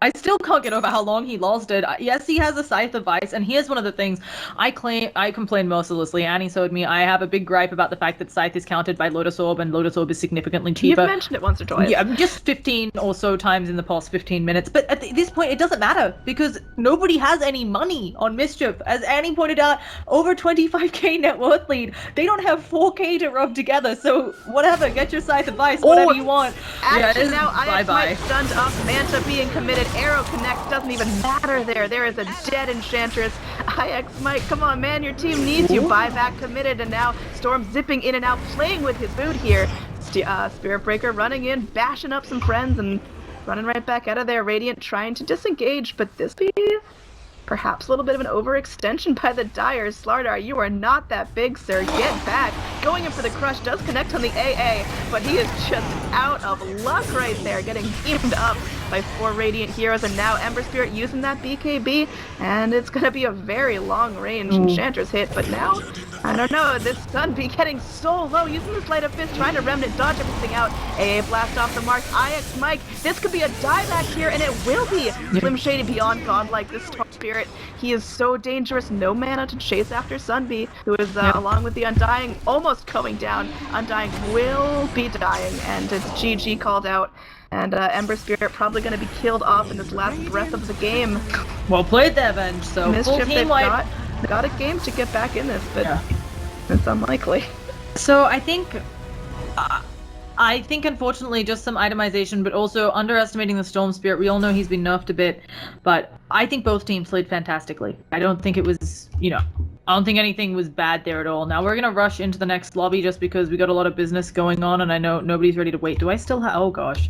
I still can't get over how long he lost it. Yes, he has a Scythe of Ice, and here's one of the things I complain mercilessly. Annie showed me I have a big gripe about the fact that Scythe is countered by Lotus Orb, and Lotus Orb is significantly cheaper. You've mentioned it once or twice. Yeah, just 15 or so times in the past 15 minutes. But at this point, it doesn't matter, because nobody has any money on Mischief. As Annie pointed out, over 25k net worth lead. They don't have 4k to rub together, so whatever, get your Scythe of Ice, whatever you want. Action Yeah, now, IX bye-bye. Mike stunned up, Manta being committed, Arrow connects, doesn't even matter there. There is a dead Enchantress. IX Mike, come on man, your team needs you. Buyback committed, and now Storm zipping in and out, playing with his mood here. Spirit Breaker running in, bashing up some friends, and running right back out of there. Radiant trying to disengage, but this be perhaps a little bit of an overextension by the Dire. Slardar, you are not that big, sir. Get back. Going in for the crush, does connect on the AA, but he is just out of luck right there, getting beamed up by 4 Radiant heroes, and now Ember Spirit using that BKB, and it's going to be a very long-range Enchantress hit, but now, I don't know, this Sunbeam getting so low, using the Sleight of Fist, trying to Remnant dodge everything out. AA blast off the mark. IX Mike, this could be a dieback here, and it will be. Slim Shady beyond godlike, this Storm Spirit, he is so dangerous, no mana to chase after Sunbeam, who is along with the Undying almost going down. Undying will be dying, and it's GG called out. And Ember Spirit probably going to be killed off in this last breath of the game. Well played there, Venge. So full Mischief, team they've wipe. got a game to get back in this, but Yeah. it's unlikely. So I think unfortunately just some itemization, but also underestimating the Storm Spirit. We all know he's been nerfed a bit, but I think both teams played fantastically. I don't think it was, I don't think anything was bad there at all. Now we're gonna rush into the next lobby just because we got a lot of business going on, and I know nobody's ready to wait. Do I still have? Oh gosh.